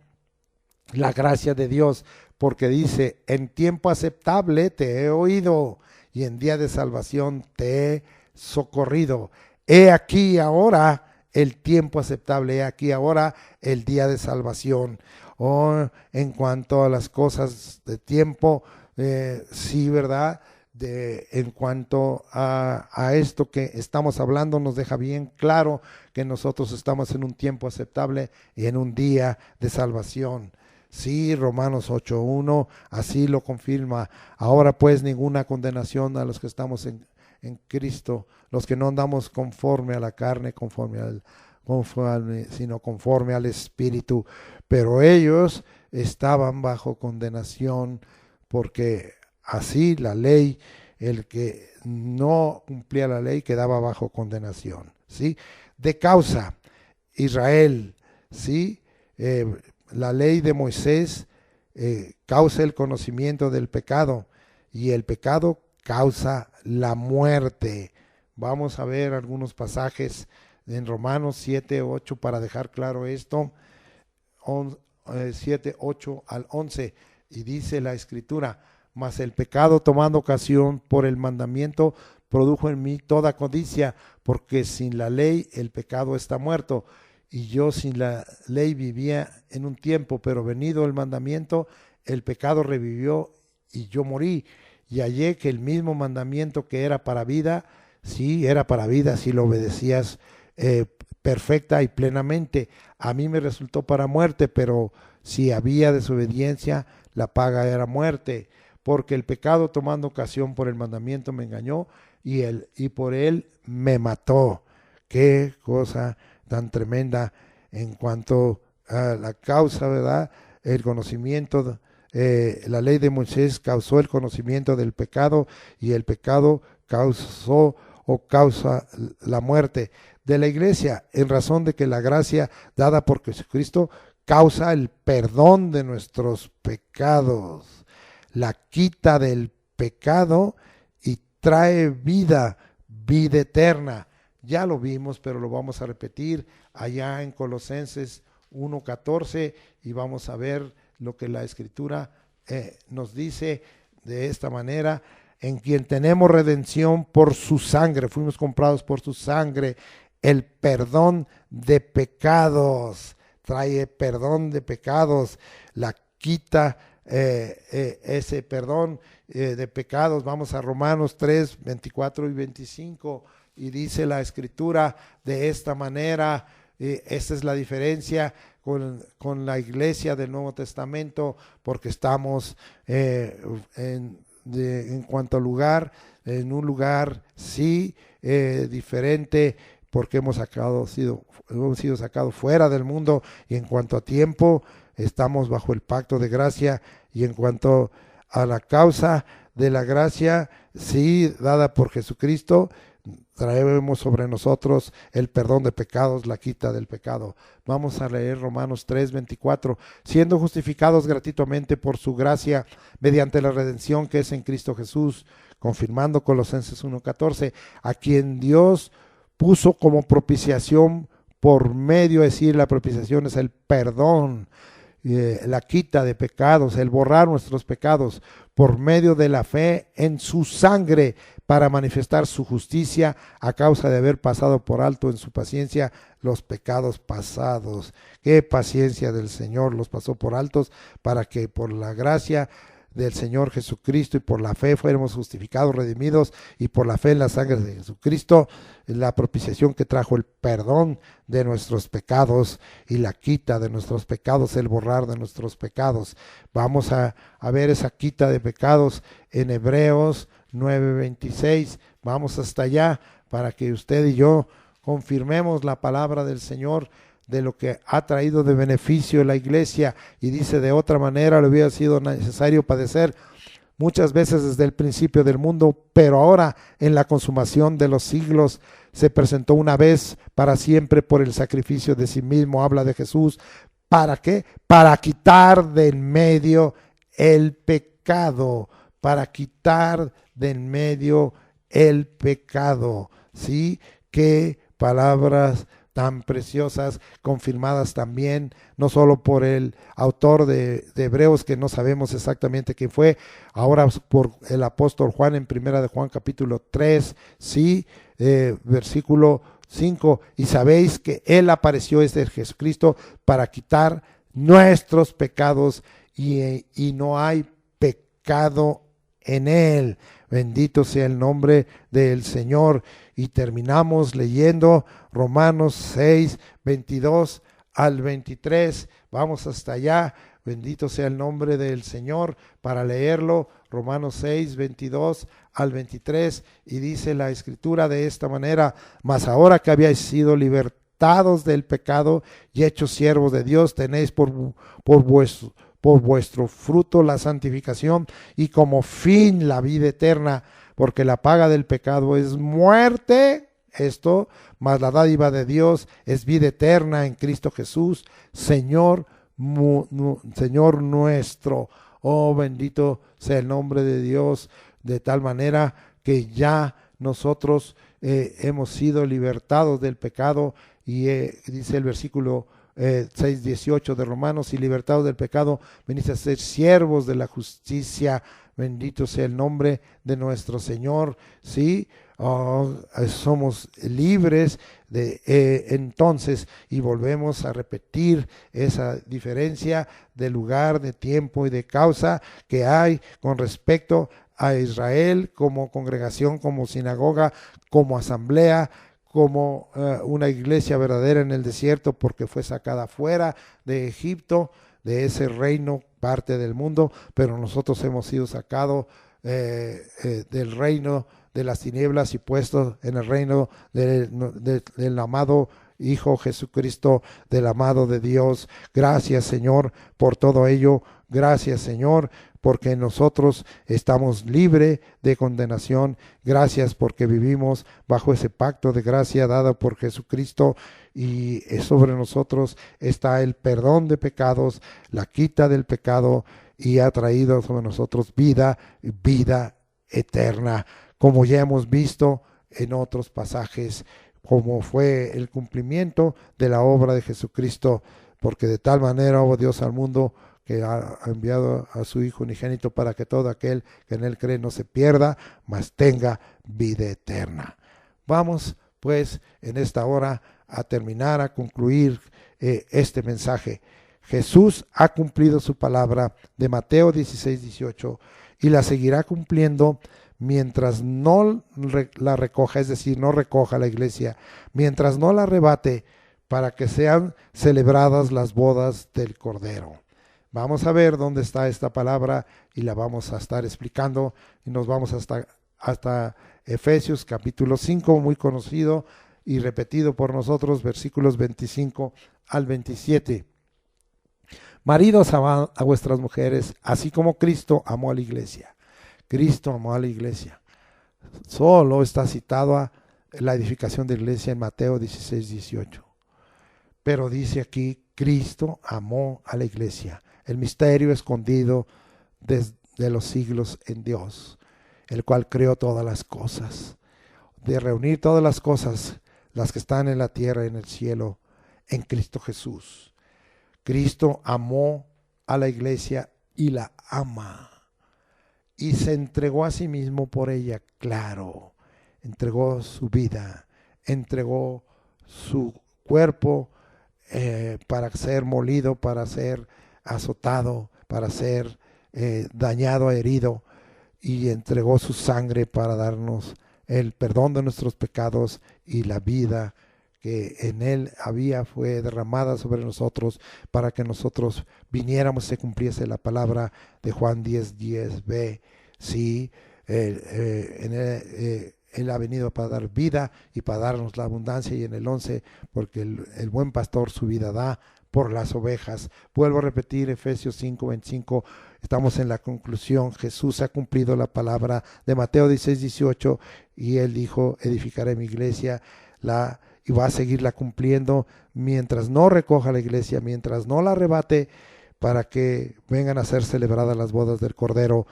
la gracia de Dios, porque dice, en tiempo aceptable te he oído, y en día de salvación te he socorrido. He aquí ahora el tiempo aceptable, he aquí ahora el día de salvación. En cuanto a las cosas de tiempo, sí, ¿verdad? En cuanto a esto que estamos hablando, nos deja bien claro que nosotros estamos en un tiempo aceptable y en un día de salvación. Sí, Romanos 8:1, así lo confirma. Ahora pues ninguna condenación a los que estamos en Cristo, los que no andamos conforme a la carne, sino conforme al Espíritu. Pero ellos estaban bajo condenación porque así la ley, el que no cumplía la ley quedaba bajo condenación. ¿Sí? De causa, Israel, ¿sí? La ley de Moisés causa el conocimiento del pecado y el pecado causa la muerte. Vamos a ver algunos pasajes en Romanos 7:8 para dejar claro esto. 7:8 al 11, y dice la escritura, mas el pecado tomando ocasión por el mandamiento produjo en mí toda codicia, porque sin la ley el pecado está muerto, y yo sin la ley vivía en un tiempo, pero venido el mandamiento, el pecado revivió y yo morí, y hallé que el mismo mandamiento que era para vida, sí, era para vida si lo obedecías perfecta y plenamente. A mí me resultó para muerte, pero si había desobediencia, la paga era muerte, porque el pecado tomando ocasión por el mandamiento me engañó y por él me mató. Qué cosa tan tremenda en cuanto a la causa, ¿verdad? El conocimiento, la ley de Moisés causó el conocimiento del pecado y el pecado causó o causa la muerte de la iglesia, en razón de que la gracia dada por Jesucristo causa el perdón de nuestros pecados, la quita del pecado y trae vida eterna. Ya lo vimos, pero lo vamos a repetir allá en Colosenses 1:14 y vamos a ver lo que la Escritura nos dice de esta manera, en quien tenemos redención por su sangre, fuimos comprados por su sangre, el perdón de pecados, trae perdón de pecados, la quita ese perdón de pecados. Vamos a Romanos 3:24 y 25 y dice la Escritura de esta manera. Esta es la diferencia con la iglesia del Nuevo Testamento, porque estamos en cuanto al lugar, en un lugar sí diferente, porque hemos sido sacados fuera del mundo, y en cuanto a tiempo, estamos bajo el pacto de gracia, y en cuanto a la causa de la gracia, sí, dada por Jesucristo, traemos sobre nosotros el perdón de pecados, la quita del pecado. Vamos a leer Romanos 3:24. Siendo justificados gratuitamente por su gracia mediante la redención que es en Cristo Jesús, confirmando Colosenses 1:14, a quien Dios puso como propiciación por medio, es decir, la propiciación es el perdón, la quita de pecados, el borrar nuestros pecados por medio de la fe en su sangre, para manifestar su justicia a causa de haber pasado por alto en su paciencia los pecados pasados. Qué paciencia del Señor, los pasó por altos para que por la gracia del Señor Jesucristo y por la fe fuéramos justificados, redimidos, y por la fe en la sangre de Jesucristo, la propiciación que trajo el perdón de nuestros pecados y la quita de nuestros pecados, el borrar de nuestros pecados. Vamos a ver esa quita de pecados en Hebreos 9:26. Vamos hasta allá para que usted y yo confirmemos la palabra del Señor, de lo que ha traído de beneficio la iglesia. Y dice: de otra manera le hubiera sido necesario padecer muchas veces desde el principio del mundo, pero ahora en la consumación de los siglos se presentó una vez para siempre por el sacrificio de sí mismo. Habla de Jesús. ¿Para qué? Para quitar de en medio el pecado, para quitar de en medio el pecado. ¿Sí? Qué palabras tan preciosas, confirmadas también, no solo por el autor de Hebreos, que no sabemos exactamente quién fue, ahora por el apóstol Juan en primera de Juan capítulo 3, sí, versículo 5, y sabéis que Él apareció, es el Jesucristo, para quitar nuestros pecados, y no hay pecado en Él. Bendito sea el nombre del Señor. Y terminamos leyendo Romanos 6:22 al 23. Vamos hasta allá. Bendito sea el nombre del Señor para leerlo. Romanos 6:22 al 23. Y dice la Escritura de esta manera: mas ahora que habíais sido libertados del pecado y hechos siervos de Dios, tenéis por vuestro fruto la santificación, y como fin la vida eterna, porque la paga del pecado es muerte, mas la dádiva de Dios es vida eterna en Cristo Jesús, Señor nuestro. Oh, bendito sea el nombre de Dios, de tal manera que ya nosotros hemos sido libertados del pecado, y dice el versículo 6:18 de Romanos: y libertados del pecado, venís a ser siervos de la justicia. Bendito sea el nombre de nuestro Señor. Sí, somos libres de entonces, y volvemos a repetir esa diferencia de lugar, de tiempo y de causa que hay con respecto a Israel como congregación, como sinagoga, como asamblea, como una iglesia verdadera en el desierto, porque fue sacada fuera de Egipto, de ese reino, parte del mundo, pero nosotros hemos sido sacados del reino de las tinieblas y puestos en el reino del amado Hijo Jesucristo, del amado de Dios. Gracias, Señor, por todo ello. Gracias, Señor, porque nosotros estamos libres de condenación. Gracias porque vivimos bajo ese pacto de gracia dado por Jesucristo, y sobre nosotros está el perdón de pecados, la quita del pecado, y ha traído sobre nosotros vida eterna, como ya hemos visto en otros pasajes, como fue el cumplimiento de la obra de Jesucristo, porque de tal manera amó Dios al mundo, que ha enviado a su Hijo unigénito, para que todo aquel que en Él cree no se pierda, mas tenga vida eterna. Vamos pues en esta hora a terminar, a concluir este mensaje. Jesús ha cumplido su palabra de Mateo 16:18, y la seguirá cumpliendo mientras no la recoja, es decir, no recoja la iglesia, mientras no la arrebate, para que sean celebradas las bodas del Cordero. Vamos a ver dónde está esta palabra y la vamos a estar explicando y nos vamos hasta Efesios capítulo 5, muy conocido y repetido por nosotros, versículos 25 al 27. Maridos, amad a vuestras mujeres, así como Cristo amó a la iglesia. Cristo amó a la iglesia. Solo está citado a la edificación de la iglesia en Mateo 16, 18. Pero dice aquí, Cristo amó a la iglesia. El misterio escondido desde los siglos en Dios, el cual creó todas las cosas. De reunir todas las cosas, las que están en la tierra y en el cielo, en Cristo Jesús. Cristo amó a la iglesia y la ama. Y se entregó a sí mismo por ella, claro. Entregó su vida, entregó su cuerpo para ser molido, para ser azotado, para ser dañado, herido, y entregó su sangre para darnos el perdón de nuestros pecados y la vida que en él fue derramada sobre nosotros para que nosotros viniéramos y se cumpliese la palabra de Juan 10:10b. Sí, él ha venido para dar vida y para darnos la abundancia, y en el 11, porque el buen pastor su vida da por las ovejas. Vuelvo a repetir, Efesios 5:25, estamos en la conclusión. Jesús ha cumplido la palabra de Mateo 16:18, y él dijo, edificaré mi iglesia, y va a seguirla cumpliendo mientras no recoja la iglesia, mientras no la arrebate, para que vengan a ser celebradas las bodas del Cordero.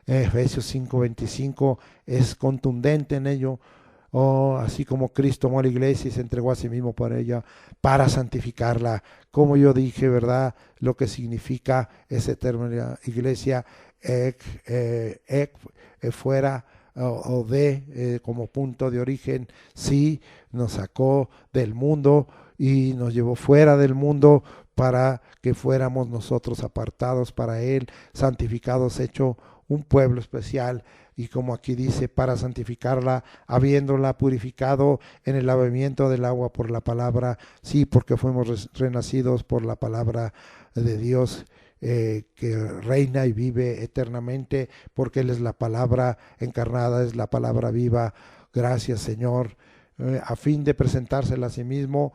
Efesios 5:25 es contundente en ello. Así como Cristo amó a la iglesia y se entregó a sí mismo por ella, para santificarla. Como yo dije, ¿verdad? Lo que significa ese término iglesia, fuera o de, como punto de origen. Sí, nos sacó del mundo y nos llevó fuera del mundo para que fuéramos nosotros apartados para Él, santificados, hecho un pueblo especial. Y como aquí dice, para santificarla, habiéndola purificado en el lavamiento del agua por la palabra. Sí, porque fuimos renacidos por la palabra de Dios, que reina y vive eternamente, porque Él es la palabra encarnada, es la palabra viva. Gracias, Señor, a fin de presentársela a sí mismo,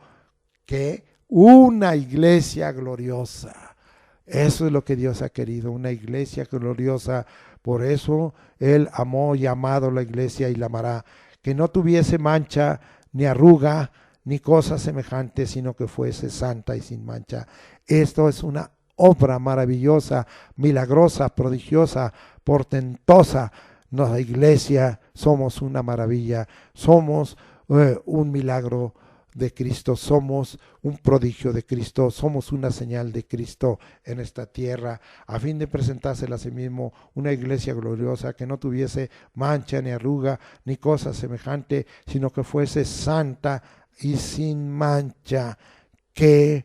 que una iglesia gloriosa. Eso es lo que Dios ha querido, una iglesia gloriosa. Por eso Él amó y ha amado la iglesia y la amará, que no tuviese mancha, ni arruga, ni cosa semejante, sino que fuese santa y sin mancha. Esto es una obra maravillosa, milagrosa, prodigiosa, portentosa. Nuestra iglesia somos una maravilla, somos un milagro de Cristo, somos un prodigio de Cristo, somos una señal de Cristo en esta tierra, a fin de presentársela a sí mismo, una iglesia gloriosa, que no tuviese mancha, ni arruga, ni cosa semejante, sino que fuese santa y sin mancha. Qué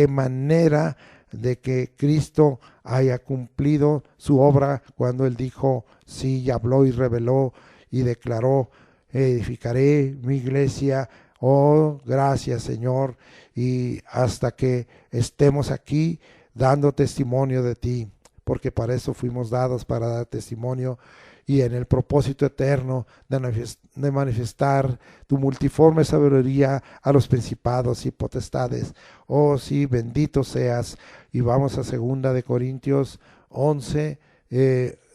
manera de que Cristo haya cumplido su obra cuando Él dijo, sí, y habló y reveló y declaró, edificaré mi iglesia. Oh, gracias, Señor, y hasta que estemos aquí dando testimonio de ti, porque para eso fuimos dados, para dar testimonio, y en el propósito eterno de manifestar tu multiforme sabiduría a los principados y potestades. Oh, sí, bendito seas. Y vamos a 2 de Corintios 11,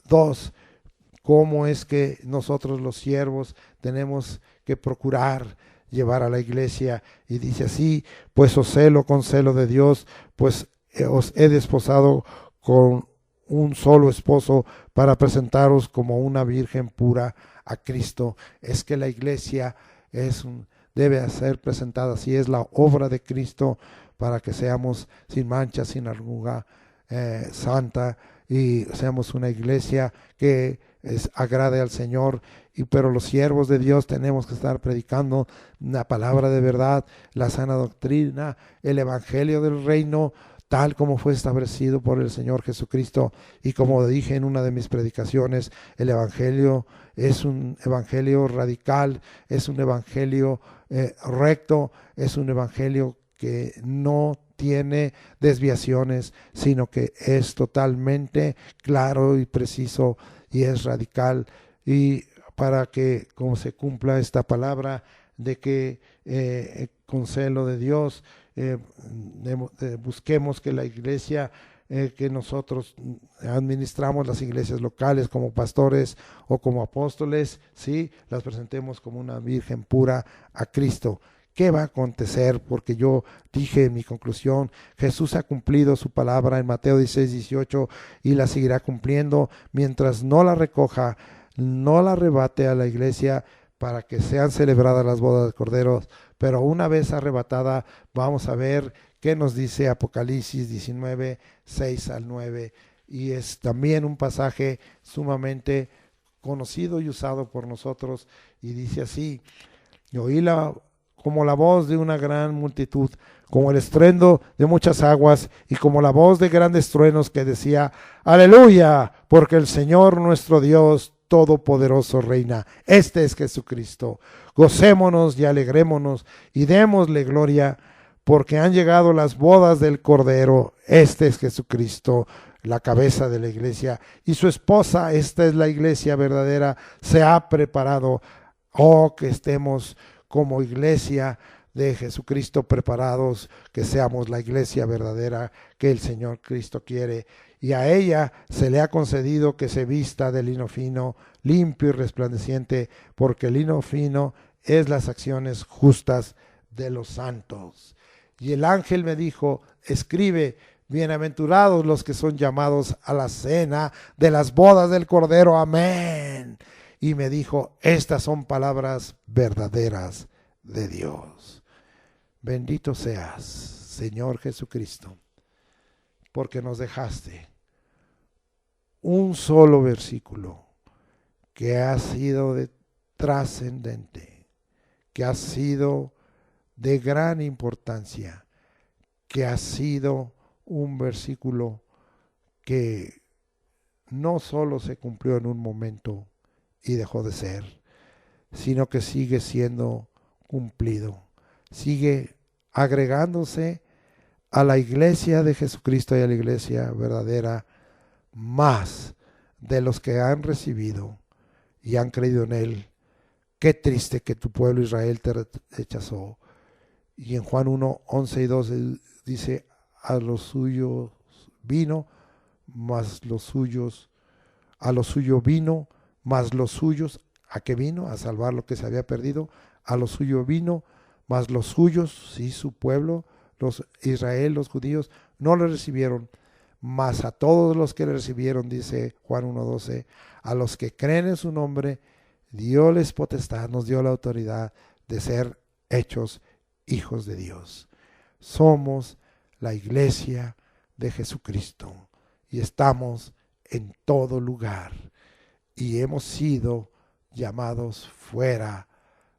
2. ¿Cómo es que nosotros los siervos tenemos que procurar llevar a la iglesia? Y dice así, pues os celo con celo de Dios, pues os he desposado con un solo esposo, para presentaros como una virgen pura a Cristo. Es que la iglesia debe ser presentada así, es la obra de Cristo, para que seamos sin mancha, sin arruga, santa, y seamos una iglesia que agrade al Señor. Pero los siervos de Dios tenemos que estar predicando la palabra de verdad, la sana doctrina, el evangelio del reino, tal como fue establecido por el Señor Jesucristo. Y como dije en una de mis predicaciones, el evangelio es un evangelio radical, es un evangelio recto, es un evangelio que no tiene desviaciones, sino que es totalmente claro y preciso y es radical. Y para que como se cumpla esta palabra de que con celo de Dios busquemos que la iglesia que nosotros administramos, las iglesias locales como pastores o como apóstoles, ¿sí?, las presentemos como una virgen pura a Cristo. ¿Qué va a acontecer? Porque yo dije en mi conclusión, Jesús ha cumplido su palabra en Mateo 16:18 y la seguirá cumpliendo mientras no la recoja, no la arrebate a la iglesia para que sean celebradas las bodas del Cordero. Pero una vez arrebatada, vamos a ver qué nos dice Apocalipsis 19, 6 al 9. Y es también un pasaje sumamente conocido y usado por nosotros. Y dice así: y oí como la voz de una gran multitud, como el estruendo de muchas aguas, y como la voz de grandes truenos que decía: aleluya, porque el Señor nuestro Dios Todopoderoso reina. Este es Jesucristo. Gocémonos y alegrémonos y démosle gloria, porque han llegado las bodas del Cordero. Este es Jesucristo, la cabeza de la iglesia, y su esposa, esta es la iglesia verdadera, se ha preparado. Oh, que estemos como iglesia de Jesucristo preparados, que seamos la iglesia verdadera que el Señor Cristo quiere. Y a ella se le ha concedido que se vista de lino fino, limpio y resplandeciente, porque el lino fino es las acciones justas de los santos. Y el ángel me dijo: escribe, bienaventurados los que son llamados a la cena de las bodas del Cordero. Amén. Y me dijo: estas son palabras verdaderas de Dios. Bendito seas, Señor Jesucristo, porque nos dejaste un solo versículo que ha sido trascendente, que ha sido de gran importancia, que ha sido un versículo que no solo se cumplió en un momento y dejó de ser, sino que sigue siendo cumplido, sigue agregándose a la iglesia de Jesucristo y a la iglesia verdadera, más de los que han recibido y han creído en Él. Qué triste que tu pueblo Israel te rechazó. Y en Juan 1, 11 y 12 dice: a los suyos vino, mas los suyos, a los suyos vino, mas los suyos, ¿a qué vino? A salvar lo que se había perdido. A los suyos vino, mas los suyos, sí, su pueblo, los Israel, los judíos, no le recibieron. Mas a todos los que le recibieron, dice Juan 1:12, a los que creen en su nombre, dióles potestad, nos dio la autoridad de ser hechos hijos de Dios. Somos la iglesia de Jesucristo y estamos en todo lugar y hemos sido llamados fuera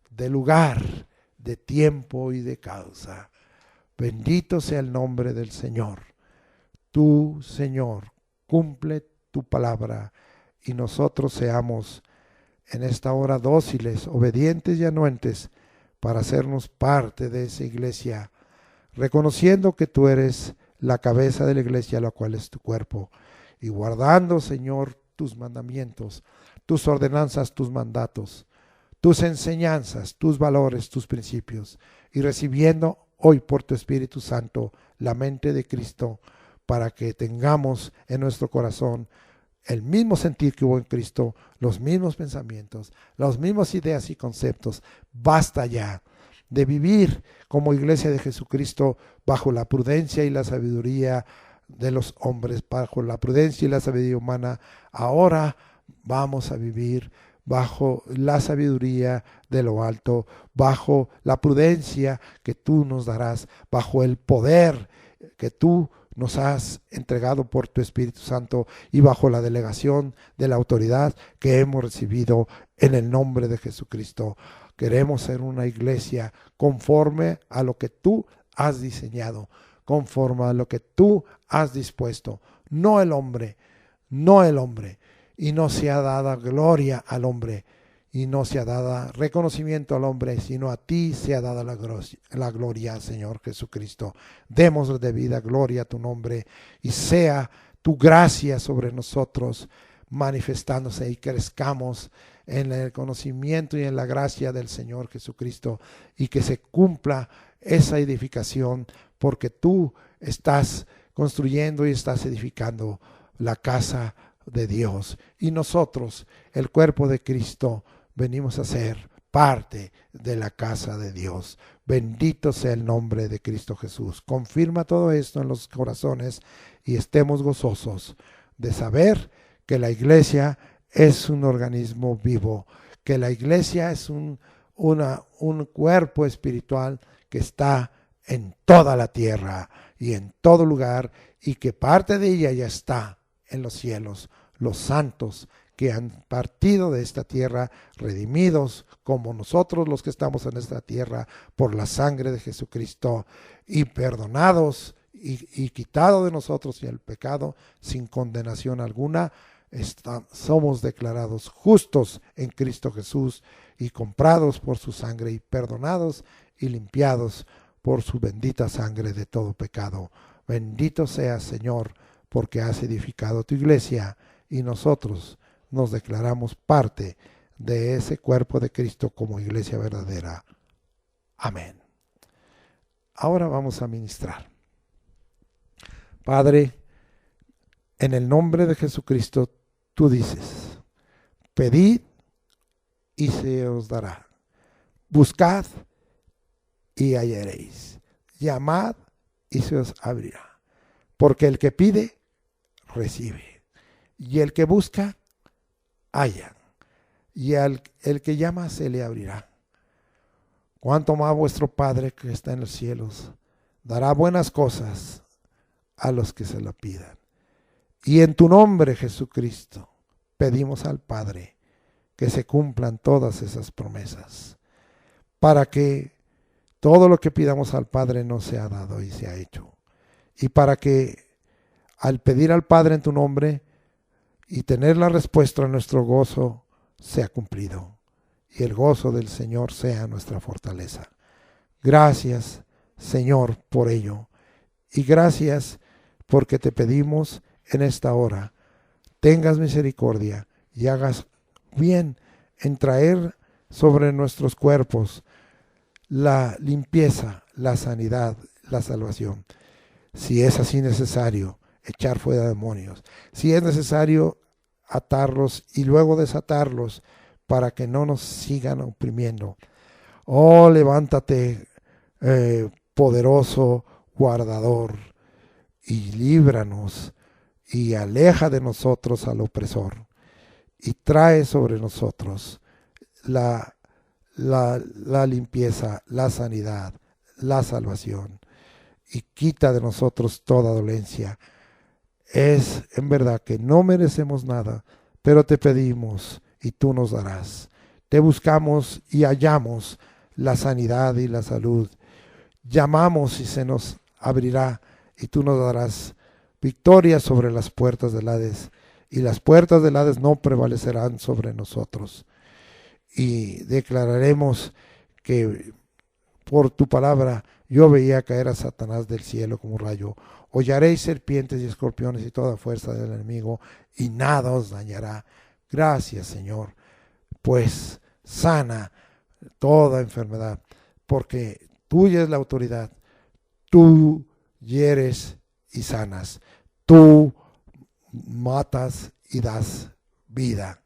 de lugar, de tiempo y de causa. Bendito sea el nombre del Señor. Tú, Señor, cumple tu palabra y nosotros seamos en esta hora dóciles, obedientes y anuentes para hacernos parte de esa iglesia, reconociendo que tú eres la cabeza de la iglesia, la cual es tu cuerpo, y guardando, Señor, tus mandamientos, tus ordenanzas, tus mandatos, tus enseñanzas, tus valores, tus principios, y recibiendo hoy por tu Espíritu Santo la mente de Cristo, para que tengamos en nuestro corazón el mismo sentir que hubo en Cristo, los mismos pensamientos, las mismas ideas y conceptos. Basta ya de vivir como iglesia de Jesucristo bajo la prudencia y la sabiduría de los hombres, bajo la prudencia y la sabiduría humana. Ahora vamos a vivir bajo la sabiduría de lo alto, bajo la prudencia que tú nos darás, bajo el poder que tú nos has entregado por tu Espíritu Santo y bajo la delegación de la autoridad que hemos recibido en el nombre de Jesucristo. Queremos ser una iglesia conforme a lo que tú has diseñado, conforme a lo que tú has dispuesto, no el hombre, no el hombre. Y no se ha dado gloria al hombre. y no sea dada reconocimiento al hombre, sino a ti sea dada la gloria, Señor Jesucristo. Demos debida gloria a tu nombre y sea tu gracia sobre nosotros manifestándose y crezcamos en el conocimiento y en la gracia del Señor Jesucristo y que se cumpla esa edificación porque tú estás construyendo y estás edificando la casa de Dios y nosotros, el cuerpo de Cristo, venimos a ser parte de la casa de Dios. Bendito sea el nombre de Cristo Jesús. Confirma todo esto en los corazones y estemos gozosos de saber que la iglesia es un organismo vivo, que la iglesia es un cuerpo espiritual que está en toda la tierra y en todo lugar y que parte de ella ya está en los cielos, los santos que han partido de esta tierra, redimidos como nosotros los que estamos en esta tierra por la sangre de Jesucristo y perdonados y quitado de nosotros y el pecado sin condenación alguna, somos declarados justos en Cristo Jesús y comprados por su sangre y perdonados y limpiados por su bendita sangre de todo pecado. Bendito seas, Señor, porque has edificado tu iglesia y nosotros nos declaramos parte de ese cuerpo de Cristo como iglesia verdadera. Amén. Ahora vamos a ministrar. Padre, en el nombre de Jesucristo, tú dices, pedid y se os dará. Buscad y hallaréis. Llamad y se os abrirá. Porque el que pide, recibe. Y el que busca, halla. Y el que llama, se le abrirá. Cuanto más vuestro Padre que está en los cielos dará buenas cosas a los que se lo pidan. Y en tu nombre, Jesucristo, pedimos al Padre que se cumplan todas esas promesas, para que todo lo que pidamos al Padre nos sea dado y sea hecho. Y para que al pedir al Padre en tu nombre y tener la respuesta a nuestro gozo sea cumplido. Y el gozo del Señor sea nuestra fortaleza. Gracias, Señor, por ello. Y gracias porque te pedimos en esta hora, tengas misericordia y hagas bien en traer sobre nuestros cuerpos la limpieza, la sanidad, la salvación. Si es así necesario, echar fuera demonios. Si es necesario, atarlos y luego desatarlos para que no nos sigan oprimiendo. Oh, levántate, poderoso guardador, y líbranos y aleja de nosotros al opresor y trae sobre nosotros la limpieza, la sanidad, la salvación y quita de nosotros toda dolencia. Es en verdad que no merecemos nada, pero te pedimos y tú nos darás. Te buscamos y hallamos la sanidad y la salud. Llamamos y se nos abrirá y tú nos darás victoria sobre las puertas del Hades, y las puertas del Hades no prevalecerán sobre nosotros. Y declararemos que por tu palabra yo veía caer a Satanás del cielo como un rayo. Hollaréis serpientes y escorpiones y toda fuerza del enemigo, y nada os dañará. Gracias, Señor, pues sana toda enfermedad, porque tuya es la autoridad. Tú hieres y sanas. Tú matas y das vida.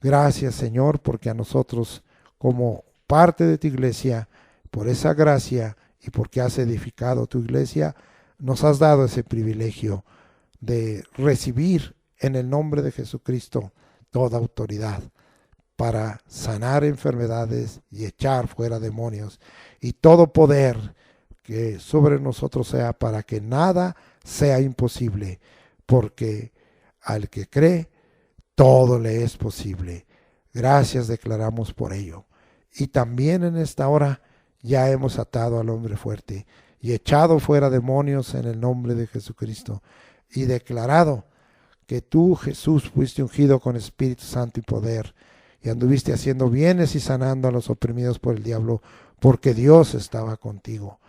Gracias, Señor, porque a nosotros, como parte de tu iglesia, por esa gracia y porque has edificado tu iglesia, nos has dado ese privilegio de recibir en el nombre de Jesucristo toda autoridad para sanar enfermedades y echar fuera demonios, y todo poder que sobre nosotros sea, para que nada sea imposible, porque al que cree, todo le es posible. Gracias declaramos por ello. Y también en esta hora ya hemos atado al hombre fuerte y echado fuera demonios en el nombre de Jesucristo, y declarado que tú, Jesús, fuiste ungido con Espíritu Santo y poder, y anduviste haciendo bienes y sanando a los oprimidos por el diablo, porque Dios estaba contigo.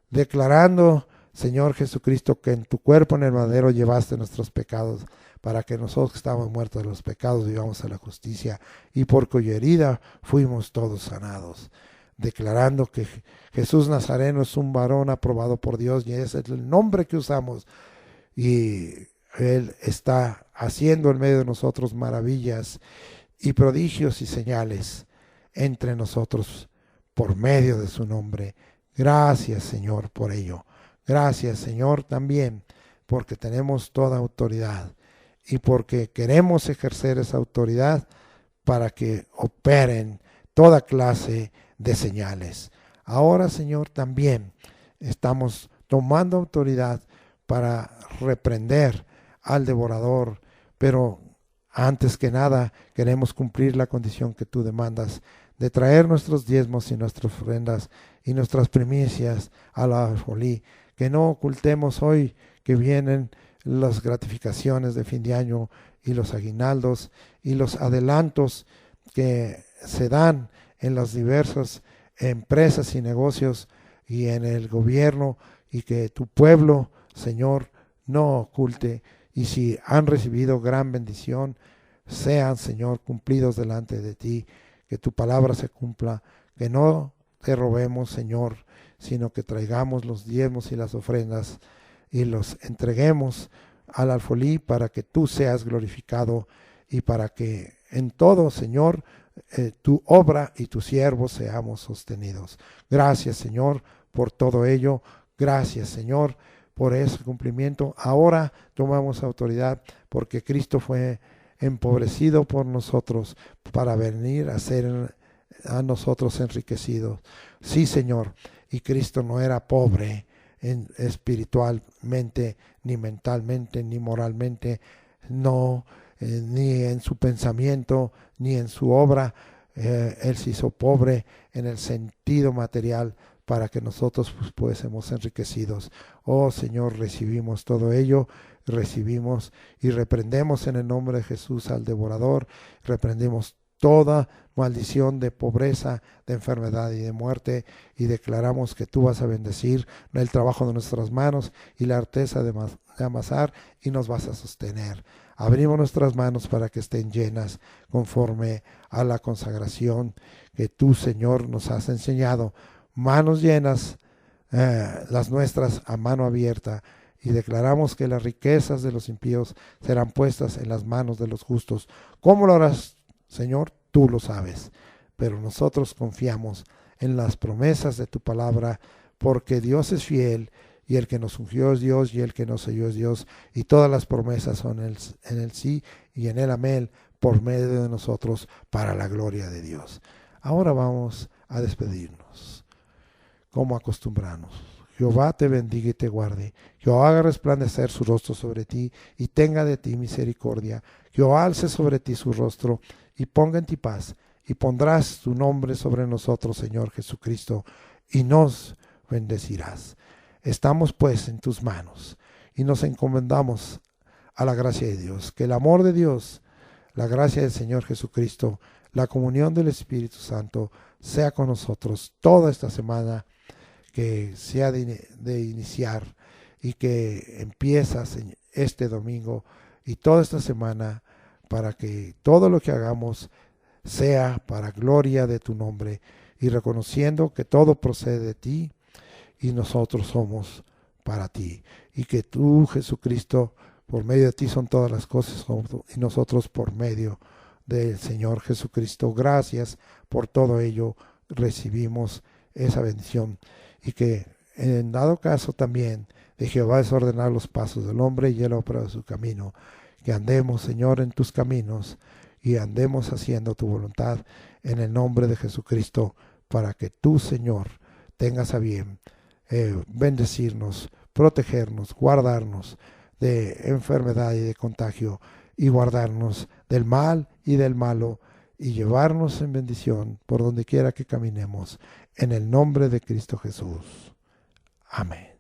Declarando, Señor Jesucristo, que en tu cuerpo en el madero llevaste nuestros pecados, para que nosotros que estábamos muertos de los pecados vivamos a la justicia, y por cuya herida fuimos todos sanados. Declarando que Jesús Nazareno es un varón aprobado por Dios, y ese es el nombre que usamos, y Él está haciendo en medio de nosotros maravillas y prodigios y señales entre nosotros por medio de su nombre. Gracias, Señor, por ello. Gracias, Señor, también porque tenemos toda autoridad y porque queremos ejercer esa autoridad para que operen toda clase de señales. Ahora, Señor, también estamos tomando autoridad para reprender al devorador, pero antes que nada queremos cumplir la condición que tú demandas de traer nuestros diezmos y nuestras ofrendas y nuestras primicias a la alfolí, que no ocultemos hoy que vienen las gratificaciones de fin de año y los aguinaldos y los adelantos que se dan en las diversas empresas y negocios y en el gobierno, y que tu pueblo, Señor, no oculte, y si han recibido gran bendición, sean, Señor, cumplidos delante de ti, que tu palabra se cumpla, que no te robemos, Señor, sino que traigamos los diezmos y las ofrendas y los entreguemos al alfolí para que tú seas glorificado y para que en todo, Señor, tu obra y tus siervos seamos sostenidos. Gracias, Señor, por todo ello. Gracias, Señor, por ese cumplimiento. Ahora tomamos autoridad porque Cristo fue empobrecido por nosotros para venir a ser a nosotros enriquecidos. Sí, Señor, y Cristo no era pobre espiritualmente, ni mentalmente, ni moralmente, no, ni en su pensamiento, ni en su obra. Él se hizo pobre en el sentido material para que nosotros fuésemos enriquecidos. Oh Señor, recibimos todo ello, recibimos y reprendemos en el nombre de Jesús al devorador, reprendemos toda maldición de pobreza, de enfermedad y de muerte, y declaramos que tú vas a bendecir el trabajo de nuestras manos y la arteza de amasar, y nos vas a sostener. Abrimos nuestras manos para que estén llenas conforme a la consagración que tú, Señor, nos has enseñado. Manos llenas, las nuestras a mano abierta, y declaramos que las riquezas de los impíos serán puestas en las manos de los justos. ¿Cómo lo harás, Señor? Tú lo sabes, pero nosotros confiamos en las promesas de tu palabra, porque Dios es fiel, y el que nos ungió es Dios, y el que nos selló es Dios, y todas las promesas son en el sí y en el amén, por medio de nosotros, para la gloria de Dios. Ahora vamos a despedirnos, como acostumbramos. Jehová te bendiga y te guarde. Jehová haga resplandecer su rostro sobre ti y tenga de ti misericordia. Jehová alce sobre ti su rostro y ponga en ti paz. Y pondrás tu nombre sobre nosotros, Señor Jesucristo, y nos bendecirás. Estamos pues en tus manos y nos encomendamos a la gracia de Dios. Que el amor de Dios, la gracia del Señor Jesucristo, la comunión del Espíritu Santo sea con nosotros toda esta semana que se ha de iniciar y que empieza este domingo y toda esta semana, para que todo lo que hagamos sea para gloria de tu nombre, y reconociendo que todo procede de ti y nosotros somos para ti, y que tú, Jesucristo, por medio de ti son todas las cosas, y nosotros por medio del Señor Jesucristo. Gracias por todo ello, recibimos esa bendición, y que en dado caso también de Jehová es ordenar los pasos del hombre y él opera su camino. Que andemos, Señor, en tus caminos y andemos haciendo tu voluntad en el nombre de Jesucristo, para que tú, Señor, tengas a bien bendecirnos, protegernos, guardarnos de enfermedad y de contagio, y guardarnos del mal y del malo, y llevarnos en bendición por donde quiera que caminemos, en el nombre de Cristo Jesús. Amén.